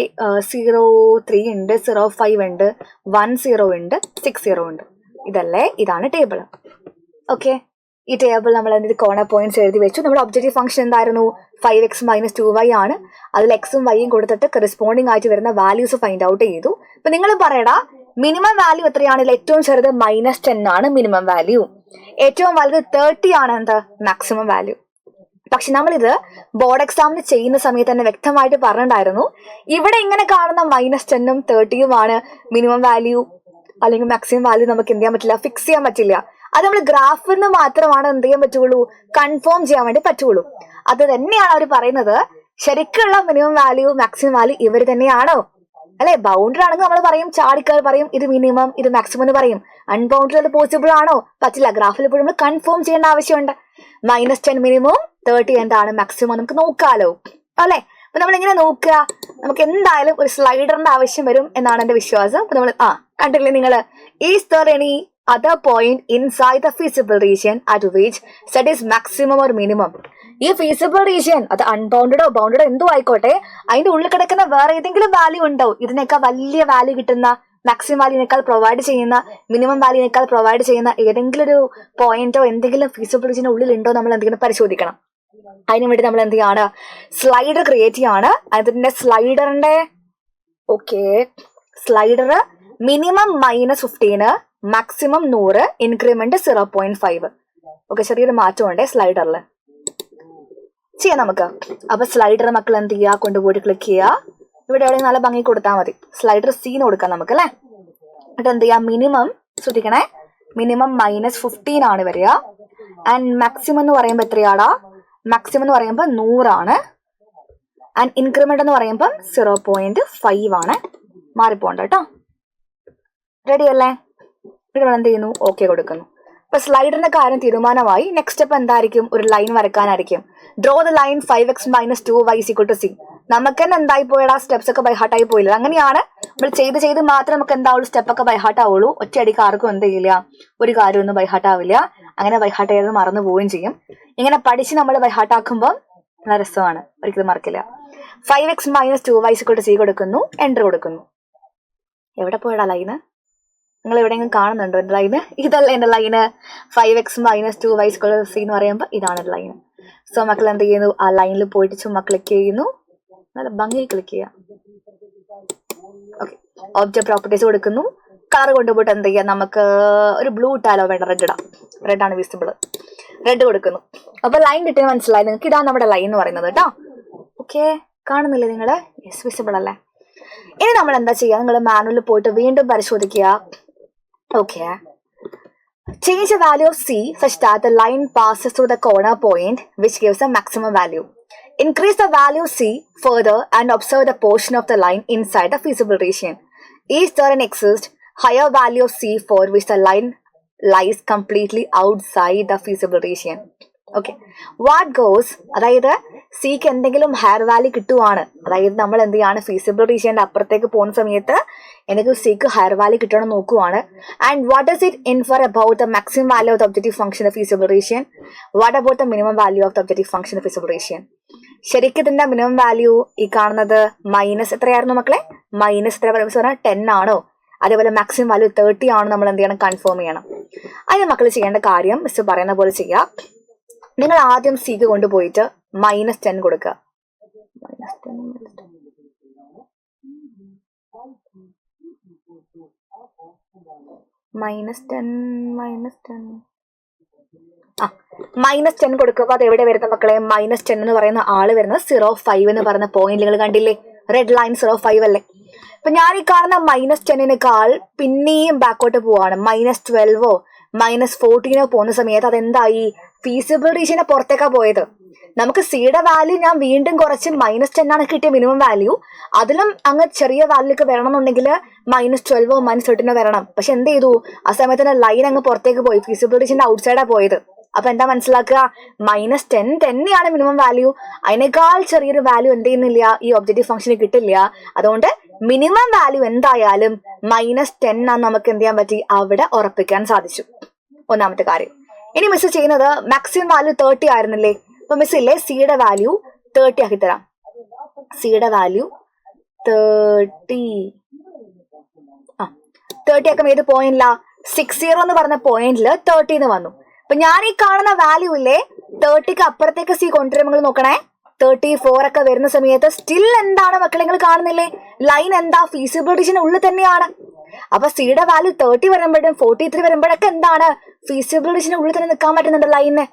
Speaker 1: 03 ഉണ്ട്, 05 ഉണ്ട്, 10 ഉണ്ട്, 60 ഉണ്ട്. ഇതാണ് ടേബിൾ. ഓക്കെ, ഈ ടേബിൾ നമ്മൾ എന്ത് കോർണർ പോയിന്റ്സ് എഴുതി വെച്ചു. നമ്മുടെ ഒബ്ജക്റ്റീവ് ഫംഗ്ഷൻ എന്തായിരുന്നു, 5x - 2y ആണ്. അതിൽ എക്സും വൈയും കൊടുത്തിട്ട് കറസ്പോണ്ടിങ് ആയിട്ട് വരുന്ന വാല്യൂസ് ഫൈൻഡ് ഔട്ട് ചെയ്തു. ഇപ്പൊ നിങ്ങൾ പറയടാ, മിനിമം വാല്യൂ എത്രയാണ്? ഏറ്റവും ചെറുത് -10 ആണ് മിനിമം വാല്യൂ. ഏറ്റവും വലുത് 30 ആണ് എന്ത്, മാക്സിമം വാല്യൂ. പക്ഷെ നമ്മളിത് ബോർഡ് എക്സാമിന് ചെയ്യുന്ന സമയത്ത് തന്നെ വ്യക്തമായിട്ട് പറഞ്ഞിട്ടുണ്ടായിരുന്നു, ഇവിടെ ഇങ്ങനെ കാണുന്ന -10ഉം 30ഉം ആണ് മിനിമം വാല്യൂ അല്ലെങ്കിൽ മാക്സിമം വാല്യൂ. നമുക്ക് എന്ത് ചെയ്യാൻ പറ്റില്ല, ഫിക്സ് ചെയ്യാൻ പറ്റില്ല. അത് നമ്മൾ ഗ്രാഫിൽ നിന്ന് മാത്രമാണ് എന്ത് ചെയ്യാൻ പറ്റുള്ളൂ, കൺഫേം ചെയ്യാൻ വേണ്ടി പറ്റുള്ളൂ. അത് തന്നെയാണ് അവർ പറയുന്നത്. ശരിക്കുള്ള മിനിമം വാല്യൂ മാക്സിമം വാല്യൂ ഇവർ തന്നെയാണോ അല്ലെ? ബൗണ്ടറി ആണെങ്കിൽ നമ്മൾ പറയും, ചാടിക്കാർ പറയും ഇത് മിനിമം ഇത് മാക്സിമം എന്ന് പറയും. അൺബൗണ്ടറി അത് പോസിബിൾ ആണോ? പറ്റില്ല. ഗ്രാഫിൽ ഇപ്പോൾ നമ്മൾ കൺഫേം ചെയ്യേണ്ട ആവശ്യമുണ്ട്. -10 മിനിമം, 30 എന്താണ് മാക്സിമം, നമുക്ക് നോക്കാലോ അല്ലെ? അപ്പൊ നമ്മൾ എങ്ങനെ നോക്കുക, നമുക്ക് എന്തായാലും ഒരു സ്ലൈഡറിന്റെ ആവശ്യം വരും എന്നാണ് എന്റെ വിശ്വാസം. അപ്പൊ നമ്മൾ കണ്ടില്ലേ നിങ്ങൾ, is there any other point inside the feasible region at which set is maximum or minimum. ഈ ഫീസിബിൾ റീജിയൻ അത് അൺബൗണ്ടഡോ ബൗണ്ടഡോ എന്തോ ആയിക്കോട്ടെ, അതിന്റെ ഉള്ളിൽ കിടക്കുന്ന വേറെ ഏതെങ്കിലും വാല്യൂ ഉണ്ടോ, ഇതിനേക്കാൾ വലിയ വാല്യൂ കിട്ടുന്ന, മാക്സിമം വാല്യൂനേക്കാൾ പ്രൊവൈഡ് ചെയ്യുന്ന, മിനിമം വാല്യൂനേക്കാൾ പ്രൊവൈഡ് ചെയ്യുന്ന ഏതെങ്കിലും ഒരു പോയിന്റോ എന്തെങ്കിലും ഫീസിബിൾ റീജിയന്റെ ഉള്ളിൽ ഉണ്ടോ നമ്മൾ എന്തെങ്കിലും പരിശോധിക്കണം. അതിനു വേണ്ടി നമ്മൾ എന്ത് ചെയ്യാണ്, സ്ലൈഡർ ക്രിയേറ്റ് ചെയ്യാണ്. അതിന്റെ സ്ലൈഡറിന്റെ slider minimum -15, maximum 100, increment 0.5. Okay, ചെറിയൊരു മാറ്റമുണ്ട് സ്ലൈഡറിൽ ചെയ്യാം നമുക്ക്. അപ്പൊ സ്ലൈഡർ മക്കൾ എന്ത് ചെയ്യുക, കൊണ്ടുപോയിട്ട് ക്ലിക്ക് ചെയ്യുക. ഇവിടെ എവിടെയും നല്ല ഭംഗി കൊടുത്താൽ മതി. സ്ലൈഡർ സീന്ന് കൊടുക്കാം നമുക്ക് അല്ലെ. എന്നിട്ട് എന്ത് ചെയ്യാം, മിനിമം ശ്രദ്ധിക്കണേ, മിനിമം -15 ആണ് വരിക. ആൻഡ് മാക്സിമം എന്ന് പറയുമ്പോൾ എത്രയാടാ, മാക്സിമം എന്ന് പറയുമ്പോൾ 100 ആണ്. ആൻഡ് ഇൻക്രിമെന്റ് എന്ന് പറയുമ്പോൾ 0.5 ആണ്. മാറിപ്പോണ്ട കേട്ടോ. റെഡി അല്ലേ? ഇവിടെ എന്ത് ചെയ്യുന്നു, ഓക്കെ കൊടുക്കുന്നു. അപ്പൊ സ്ലൈഡറിന്റെ കാര്യം തീരുമാനമായി. നെക്സ്റ്റ് സ്റ്റെപ്പ് എന്തായിരിക്കും, ഒരു ലൈൻ വരക്കാനായിരിക്കും. Draw the line 5x - 2y = c. നമുക്ക് തന്നെ എന്തായി പോയടാ, സ്റ്റെപ്സ് ഒക്കെ ബൈഹാർട്ടായി പോയില്ല. അങ്ങനെയാണ് നമ്മൾ ചെയ്ത് മാത്രം നമുക്ക് എന്താവുള്ളൂ, സ്റ്റെപ്പ് ഒക്കെ ബൈഹാർട്ട് ആവുള്ളൂ. ഒറ്റയടിക്ക് ആർക്കും എന്ത് ചെയ്യില്ല, ഒരു കാര്യമൊന്നും ബൈഹാർട്ട് ആവില്ല. അങ്ങനെ ബൈഹാർട്ട് ചെയ്ത് മറന്നു പോവുകയും ചെയ്യും. ഇങ്ങനെ പഠിച്ച് നമ്മൾ ബൈഹാർട്ട് ആക്കുമ്പോൾ നല്ല രസമാണ്, ഒരിക്കലും മറക്കില്ല. 5x - 2y = c കൊടുക്കുന്നു, എൻ്റർ കൊടുക്കുന്നു. എവിടെ പോയടാ ലൈന്, നിങ്ങൾ എവിടെയെങ്കിലും കാണുന്നുണ്ടോ എൻ്റെ ലൈന്? ഇതല്ല എൻ്റെ ലൈന്. 5x - 2y = c എന്ന് പറയുമ്പോൾ ഇതാണ് ലൈന്. സോ മക്കൾ എന്ത് ചെയ്യുന്നു, ആ ലൈനിൽ പോയിട്ട് ചുമ്മാ ക്ലിക്ക് ചെയ്യുന്നു. നല്ല ഭംഗിയിൽ ക്ലിക്ക് ചെയ്യാം. ഓക്കെ, ഒബ്ജക്ട് പ്രോപ്പർട്ടീസ് കൊടുക്കുന്നു. കളർ കൊണ്ടുപോയിട്ട് എന്ത് ചെയ്യാം, നമുക്ക് ഒരു ബ്ലൂ ഇട്ടാലോ, വേണ്ട റെഡ് ഇടാം. റെഡ് ആണ് വിസിബിൾ, റെഡ് കൊടുക്കുന്നു. അപ്പൊ ലൈൻ കിട്ടിയാൽ മനസ്സിലായി നിങ്ങൾക്ക്, ഇതാണ് നമ്മുടെ ലൈൻ എന്ന് പറയുന്നത് കേട്ടോ. ഓക്കെ, കാണുന്നില്ലേ നിങ്ങൾ? യെസ്, വിസിബിൾ അല്ലേ? ഇനി നമ്മൾ എന്താ ചെയ്യുക, നിങ്ങൾ മാനുവലിൽ പോയിട്ട് വീണ്ടും പരിശോധിക്കുക. Okay. Change the value of c such that the line passes through the corner point which gives the maximum value. Increase the value c further and observe the portion of the line inside the feasible region. Is there an exist higher value of c for which the line lies completely outside the feasible region? Okay, what goes, അതായത് സിക്ക് എന്തെങ്കിലും higher value കിട്ടുവാണ്, അതായത് നമ്മൾ എന്ത് ചെയ്യാണ്, feasible റീജിയന്റെ അപ്പുറത്തേക്ക് പോകുന്ന സമയത്ത് എന്തെങ്കിലും സിക്ക് ഹയർ വാല്യൂ കിട്ടണം നോക്കുവാണ്. And what does it infer about the maximum value of the objective function of feasible region? What about the minimum value of the objective function of feasible region? ശരിക്കും ഇതിന്റെ minimum value ഈ കാണുന്നത് എത്രയായിരുന്നു മക്കളെ, minus എത്ര പറഞ്ഞാൽ 10 ആണോ, അതേപോലെ മാക്സിമം വാല്യൂ 30 ആണോ നമ്മൾ എന്ത് ചെയ്യണം, കൺഫേം ചെയ്യണം. അതിന് മക്കൾ ചെയ്യേണ്ട കാര്യം മിസ് പറയുന്ന പോലെ ചെയ്യാം. നിങ്ങൾ ആദ്യം സിക്ക് കൊണ്ടുപോയിട്ട് -10 കൊടുക്കുക. -10 കൊടുക്കുമ്പോ അത് എവിടെ വരുന്ന മക്കളെ, -10 എന്ന് പറയുന്ന ആള് വരുന്നത് 0.5 എന്ന് പറയുന്ന പോയിന്റുകൾ കണ്ടില്ലേ, റെഡ് ലൈൻ 0.5 അല്ലേ. അപ്പൊ ഞാൻ ഈ കാണുന്ന -10 പിന്നെയും ബാക്കോട്ട് പോവാണ്, -12 -14 പോകുന്ന സമയത്ത് അതെന്തായി, ഫീസിബിൾ റീജിയന്റെ പുറത്തേക്കാ പോയത്. നമുക്ക് സിയുടെ വാല്യൂ ഞാൻ വീണ്ടും കുറച്ച് -10 ആണ് കിട്ടിയ മിനിമം വാല്യൂ, അതിലും അങ്ങ് ചെറിയ വാല്യൂക്ക് വരണമെന്നുണ്ടെങ്കിൽ -12 -13 വരണം. പക്ഷെ എന്ത് ചെയ്തു, ആ സമയത്ത് ലൈൻ അങ്ങ് പുറത്തേക്ക് പോയി, ഫീസിബിൾ റീജിയന്റെ ഔട്ട്സൈഡാ പോയത്. അപ്പൊ എന്താ മനസ്സിലാക്കുക, -10 തന്നെയാണ് മിനിമം വാല്യൂ, അതിനേക്കാൾ ചെറിയൊരു വാല്യൂ എന്ത് ചെയ്യുന്നില്ല, ഈ ഒബ്ജക്റ്റീവ് ഫംഗ്ഷന് കിട്ടില്ല. അതുകൊണ്ട് മിനിമം വാല്യൂ എന്തായാലും -10 ആണ് നമുക്ക് എന്ത് ചെയ്യാൻ പറ്റി, അവിടെ ഉറപ്പിക്കാൻ സാധിച്ചു. ഒന്നാമത്തെ കാര്യം. ഇനി മിസ് ചെയ്യുന്നത് മാക്സിമം വാല്യൂ 30 ആയിരുന്നില്ലേ, അപ്പൊ മിസ് ഇല്ലേ സിയുടെ വാല്യൂ 30 ആക്കി തരാം. സിയുടെ വാല്യൂ 30 ആക്കുമ്പോൾ ഏത് പോയിന്റിലാ, 60 എന്ന് പറഞ്ഞ പോയിന്റിൽ 30 എന്ന് വന്നു. അപ്പൊ ഞാൻ ഈ കാണുന്ന വാല്യൂ ഇല്ലേ 30ക്ക് അപ്പുറത്തേക്ക് സി കൊണ്ടുവരുമ്പോൾ നിങ്ങൾ നോക്കണേ, 34 ഒക്കെ വരുന്ന സമയത്ത് സ്റ്റിൽ എന്താണ് മക്കളെ നിങ്ങൾ കാണുന്നില്ലേ, ലൈൻ എന്താ, ഫീസിബിൾ റീജിയന് ഉള്ളിൽ തന്നെയാണ്. അപ്പൊ സിയുടെ വാല്യൂ 30 വരുമ്പോഴും 43 വരുമ്പോഴൊക്കെ എന്താണ്, ഫീസിബിൾ റീജിയന് ഉള്ളിൽ തന്നെ നിൽക്കാൻ പറ്റുന്നുണ്ട് ലൈനിന്.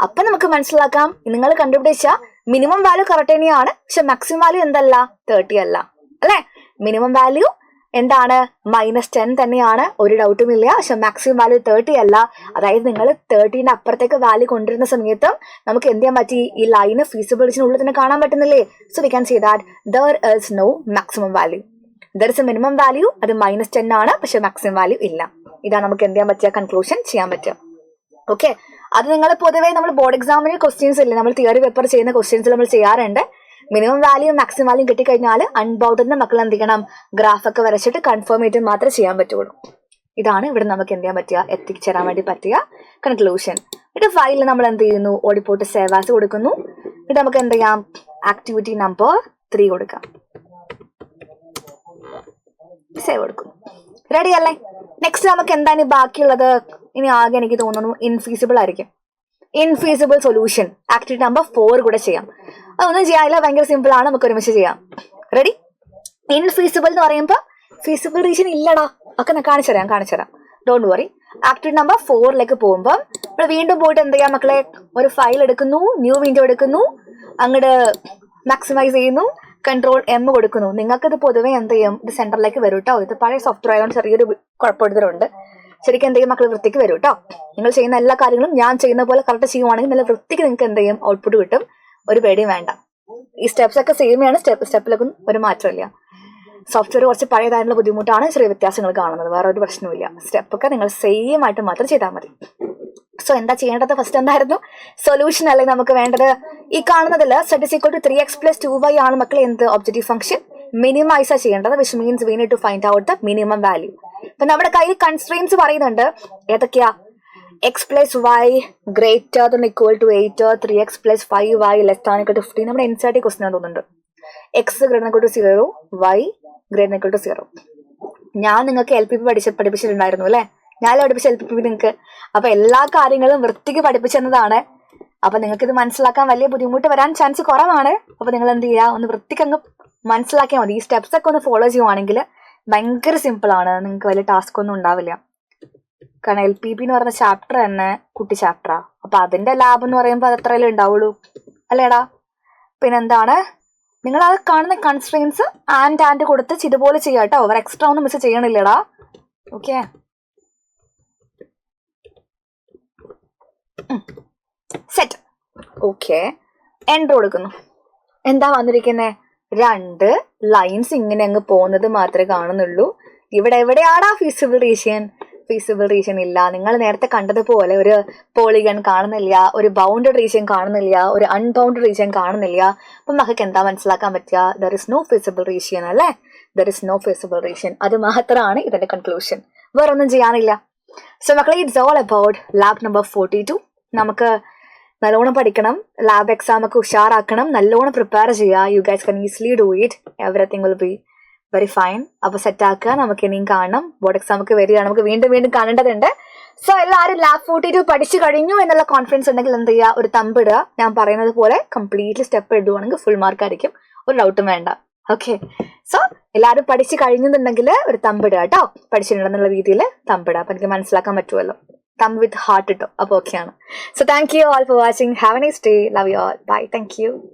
Speaker 1: അപ്പൊ നമുക്ക് മനസ്സിലാക്കാം നിങ്ങൾ കണ്ടുപിടിച്ച മിനിമം വാല്യൂ കറക്റ്റ് തന്നെയാണ്, പക്ഷെ മാക്സിമം വാല്യൂ എന്തല്ല, 30 അല്ല അല്ലെ. മിനിമം വാല്യൂ എന്താണ്, -10 തന്നെയാണ്, ഒരു ഡൗട്ടും ഇല്ല. പക്ഷെ മാക്സിമം വാല്യൂ 30 അല്ല. അതായത് നിങ്ങൾ 30ന്റെ അപ്പുറത്തേക്ക് വാല്യൂ കൊണ്ടുവരുന്ന സമയത്ത് നമുക്ക് എന്ത് ചെയ്യാൻ പറ്റി, ഈ ലൈന് ഫീസിബിൾ റീജിയനുള്ളിൽ തന്നെ കാണാൻ പറ്റുന്നില്ലേ. So we can say that there is no maximum value, there is a minimum value, അത് -10 ആണ്, പക്ഷെ മാക്സിമം വാല്യൂ ഇല്ല. ഇതാണ് നമുക്ക് എന്ത് ചെയ്യാൻ പറ്റുക, കൺക്ലൂഷൻ ചെയ്യാൻ പറ്റുക. ഓക്കെ, അത് നിങ്ങൾ പൊതുവേ നമ്മൾ ബോർഡ് എക്സാമിന് ക്വസ്റ്റ്യൻസ് ഇല്ലേ, നമ്മൾ തിയറി പേപ്പർ ചെയ്യുന്ന ക്വസ്റ്റ്യൻസ് നമ്മൾ ചെയ്യാറുണ്ട്. മിനിമം വാല്യൂ മാക്സിമം വാല്യൂ കിട്ടിക്കഴിഞ്ഞാൽ അൺബൗണ്ടഡിന്റെ മക്കൾ എന്ത് ചെയ്യണം, ഗ്രാഫൊക്കെ വരച്ചിട്ട് കൺഫേം ചെയ്തിട്ട് മാത്രമേ ചെയ്യാൻ പറ്റുള്ളൂ. ഇതാണ് ഇവിടെ നമുക്ക് എന്ത് ചെയ്യാൻ പറ്റുക, എത്തിച്ചേരാൻ വേണ്ടി പറ്റിയ കൺക്ലൂഷൻ. ഇത് ഫയലിൽ നമ്മൾ എന്ത് ചെയ്യുന്നു, ഓടിപ്പോട്ട് സേവ് ആസ് കൊടുക്കുന്നു. ഇത് നമുക്ക് എന്ത് ചെയ്യാം, ആക്ടിവിറ്റി നമ്പർ 3 കൊടുക്കാം, സേവ് കൊടുക്കുന്നു. റെഡി അല്ലേ. നെക്സ്റ്റ് നമുക്ക് എന്താണ് ബാക്കിയുള്ളത്, ഇനി ആകെ എനിക്ക് തോന്നുന്നു ഇൻഫീസിബിൾ ആയിരിക്കും. ഇൻഫീസിബിൾ സൊല്യൂഷൻ ആക്ടിവിറ്റി നമ്പർ 4 കൂടെ ചെയ്യാം. അതൊന്നും ചെയ്യാനില്ല, ഭയങ്കര സിമ്പിൾ ആണ്, നമുക്ക് ഒരുമിച്ച് ചെയ്യാം. റെഡി. ഇൻഫീസിബിൾ എന്ന് പറയുമ്പോൾ ഫീസിബിൾ റീജിയൻ ഇല്ലടാ, ഒക്കെ ഞാൻ കാണിച്ചുതരാം, ഡോണ്ട് വറി. ആക്ടിവിറ്റി നമ്പർ 4ലേക്ക് പോകുമ്പോൾ നമ്മൾ വീണ്ടും പോയിട്ട് എന്ത് ചെയ്യാം മക്കളെ, ഒരു ഫയൽ എടുക്കുന്നു, ന്യൂ വിൻഡോ എടുക്കുന്നു, അങ്ങോട്ട് മാക്സിമൈസ് ചെയ്യുന്നു, Ctrl+M കൊടുക്കുന്നു. നിങ്ങൾക്കിത് പൊതുവെ എന്ത് ചെയ്യും, ഇത് സെന്ററിലേക്ക് വരും കേട്ടോ. ഇത് പഴയ സോഫ്റ്റ്വെയർ ആയതുകൊണ്ട് ചെറിയൊരു കുഴപ്പമെടുത്തിട്ടുണ്ട്. ശരിക്കും എന്ത് ചെയ്യും മക്കൾ, വൃത്തിക്ക് വരും കേട്ടോ. നിങ്ങൾ ചെയ്യുന്ന എല്ലാ കാര്യങ്ങളും ഞാൻ ചെയ്യുന്ന പോലെ കറക്റ്റ് ചെയ്യുവാണെങ്കിൽ നല്ല വൃത്തിക്ക് നിങ്ങൾക്ക് എന്ത് ചെയ്യും, ഔട്ട്പുട്ട് കിട്ടും. ഒരു പേടിയും വേണ്ട. ഈ സ്റ്റെപ്സ് ഒക്കെ സെയിമാണ്, സ്റ്റെപ്പിലൊക്കെ ഒരു മാറ്റമില്ല. സോഫ്റ്റ്വെയർ കുറച്ച് പഴയതായിട്ടുള്ള ബുദ്ധിമുട്ടാണ് ചെറിയ വ്യത്യാസങ്ങൾ കാണുന്നത്, വേറെ ഒരു പ്രശ്നമില്ല. സ്റ്റെപ്പൊക്കെ നിങ്ങൾ സെയിം ആയിട്ട് മാത്രം ചെയ്താൽ മതി. സോ എന്താ ചെയ്യേണ്ടത്, ഫസ്റ്റ് എന്തായിരുന്നു, സൊല്യൂഷൻ അല്ലേ നമുക്ക് വേണ്ടത്. ഈ കാണുന്നതിൽ z = 3x + 2y ആണ് മക്കളെ എന്ത്, ഒബ്ജക്റ്റീവ് ഫംഗ്ഷൻ മിനിമൈസ് ചെയ്യേണ്ടത്, which means we need to find out the minimum value. അപ്പൊ നമ്മുടെ കയ്യിൽ കൺസ്ട്രെയിൻസ് പറയുന്നുണ്ട്, ഏതൊക്കെയാ, x + y greater than or equal to 8, 3x + 5y less than or equal to 15. നമ്മുടെ NCERT ക്വസ്റ്റ്യൻ തോന്നുന്നുണ്ട്. x greater than or equal to 0, y greater than or equal to 0. ഞാൻ നിങ്ങൾക്ക് LPP പഠിപ്പിച്ചിട്ടുണ്ടായിരുന്നു അല്ലെ, ഞാൻ പഠിപ്പിച്ച LPP നിങ്ങൾക്ക്. അപ്പൊ എല്ലാ കാര്യങ്ങളും വൃത്തിക്ക് പഠിപ്പിച്ചെന്നതാണ്. അപ്പൊ നിങ്ങൾക്ക് ഇത് മനസ്സിലാക്കാൻ വലിയ ബുദ്ധിമുട്ട് വരാൻ ചാൻസ് കുറവാണ്. അപ്പൊ നിങ്ങൾ എന്ത് ചെയ്യുക, ഒന്ന് വൃത്തിക്ക് അങ്ങ് മനസ്സിലാക്കിയാൽ മതി. ഈ സ്റ്റെപ്സ് ഒക്കെ ഒന്ന് ഫോളോ ചെയ്യുവാണെങ്കിൽ ഭയങ്കര സിമ്പിൾ ആണ്, നിങ്ങൾക്ക് വലിയ ടാസ്ക് ഒന്നും ഉണ്ടാവില്ല. കാരണം LPP എന്ന് പറയുന്ന ചാപ്റ്റർ തന്നെ കുട്ടി ചാപ്റ്ററാ. അപ്പൊ അതിന്റെ ലാബ് എന്ന് പറയുമ്പോൾ അത് എത്രയല്ലേ ഉണ്ടാവുള്ളൂ അല്ലേടാ. പിന്നെന്താണ്, നിങ്ങൾ അത് കാണുന്ന കൺസ്ട്രെയിൻസ് ആൻഡ് കൊടുത്ത് ഇതുപോലെ ചെയ്യാം കേട്ടോ. അവർ എക്സ്ട്രാ ഒന്നും മിസ് ചെയ്യണില്ലടാ. Okay, set. ഓക്കെ, എൻട്രോ കൊടുക്കുന്നു. എന്താ വന്നിരിക്കുന്നേ, 2 ലൈൻസ് ഇങ്ങനെ അങ്ങ് പോകുന്നത് മാത്രമേ കാണുന്നുള്ളൂ. ഇവിടെ എവിടെയാടാ ഫീസിബിൾ റീജിയൻ? ഫീസിബിൾ റീജിയൻ ഇല്ല. നിങ്ങൾ നേരത്തെ കണ്ടതുപോലെ ഒരു പോളിഗൺ കാണുന്നില്ല, ഒരു ബൗണ്ടഡ് റീജിയൻ കാണുന്നില്ല, ഒരു അൺബൗണ്ടഡ് റീജിയൻ കാണുന്നില്ല. അപ്പൊ നമുക്ക് എന്താ മനസ്സിലാക്കാൻ പറ്റുക, there is no feasible region അല്ലേ, there is no feasible region. അത് മാത്രമാണ് ഇതിന്റെ കൺക്ലൂഷൻ, വേറൊന്നും ചെയ്യാനില്ല. സോ മക്കളെ, it's all about lab number 42. നമുക്ക് നല്ലോണം പഠിക്കണം, ലാബ് എക്സാം ഒക്കെ ഉഷാറാക്കണം, നല്ലോണം പ്രിപ്പയർ ചെയ്യുക. You guys can easily do it, everything will be very fine. അപ്പൊ സെറ്റ് ആക്കുക. നമുക്ക് ഇനിയും കാണാം. ബോർഡ് എക്സാം ഒക്കെ വരികയാണ്. നമുക്ക് വീണ്ടും വീണ്ടും കാണേണ്ടതുണ്ട്. സോ എല്ലാവരും ലാബ് 42 പഠിച്ചു കഴിഞ്ഞു എന്നുള്ള കോൺഫിഡൻസ് ഉണ്ടെങ്കിൽ എന്ത് ചെയ്യുക, ഒരു തമ്പിടുക. ഞാൻ പറയുന്നത് പോലെ കംപ്ലീറ്റ്ലി സ്റ്റെപ്പ് എഴുതുവാണെങ്കിൽ ഫുൾ മാർക്ക് ആയിരിക്കും. ഒരു ഡൗട്ടും വേണ്ട. ഓക്കെ. സോ എല്ലാവരും പഠിച്ചു കഴിഞ്ഞെന്നുണ്ടെങ്കിൽ ഒരു തമ്പിടുക കേട്ടോ. പഠിച്ചിട്ടുണ്ടെന്നുള്ള രീതിയിൽ തമ്പിടുക. അപ്പൊ എനിക്ക് മനസ്സിലാക്കാൻ പറ്റുമല്ലോ. തമ്പ് വിത്ത് ഹാർട്ട് ഇട്ടോ. അപ്പൊ ഓക്കെയാണ്. So thank you all for watching. Have a nice day. Love you all. Bye. Thank U.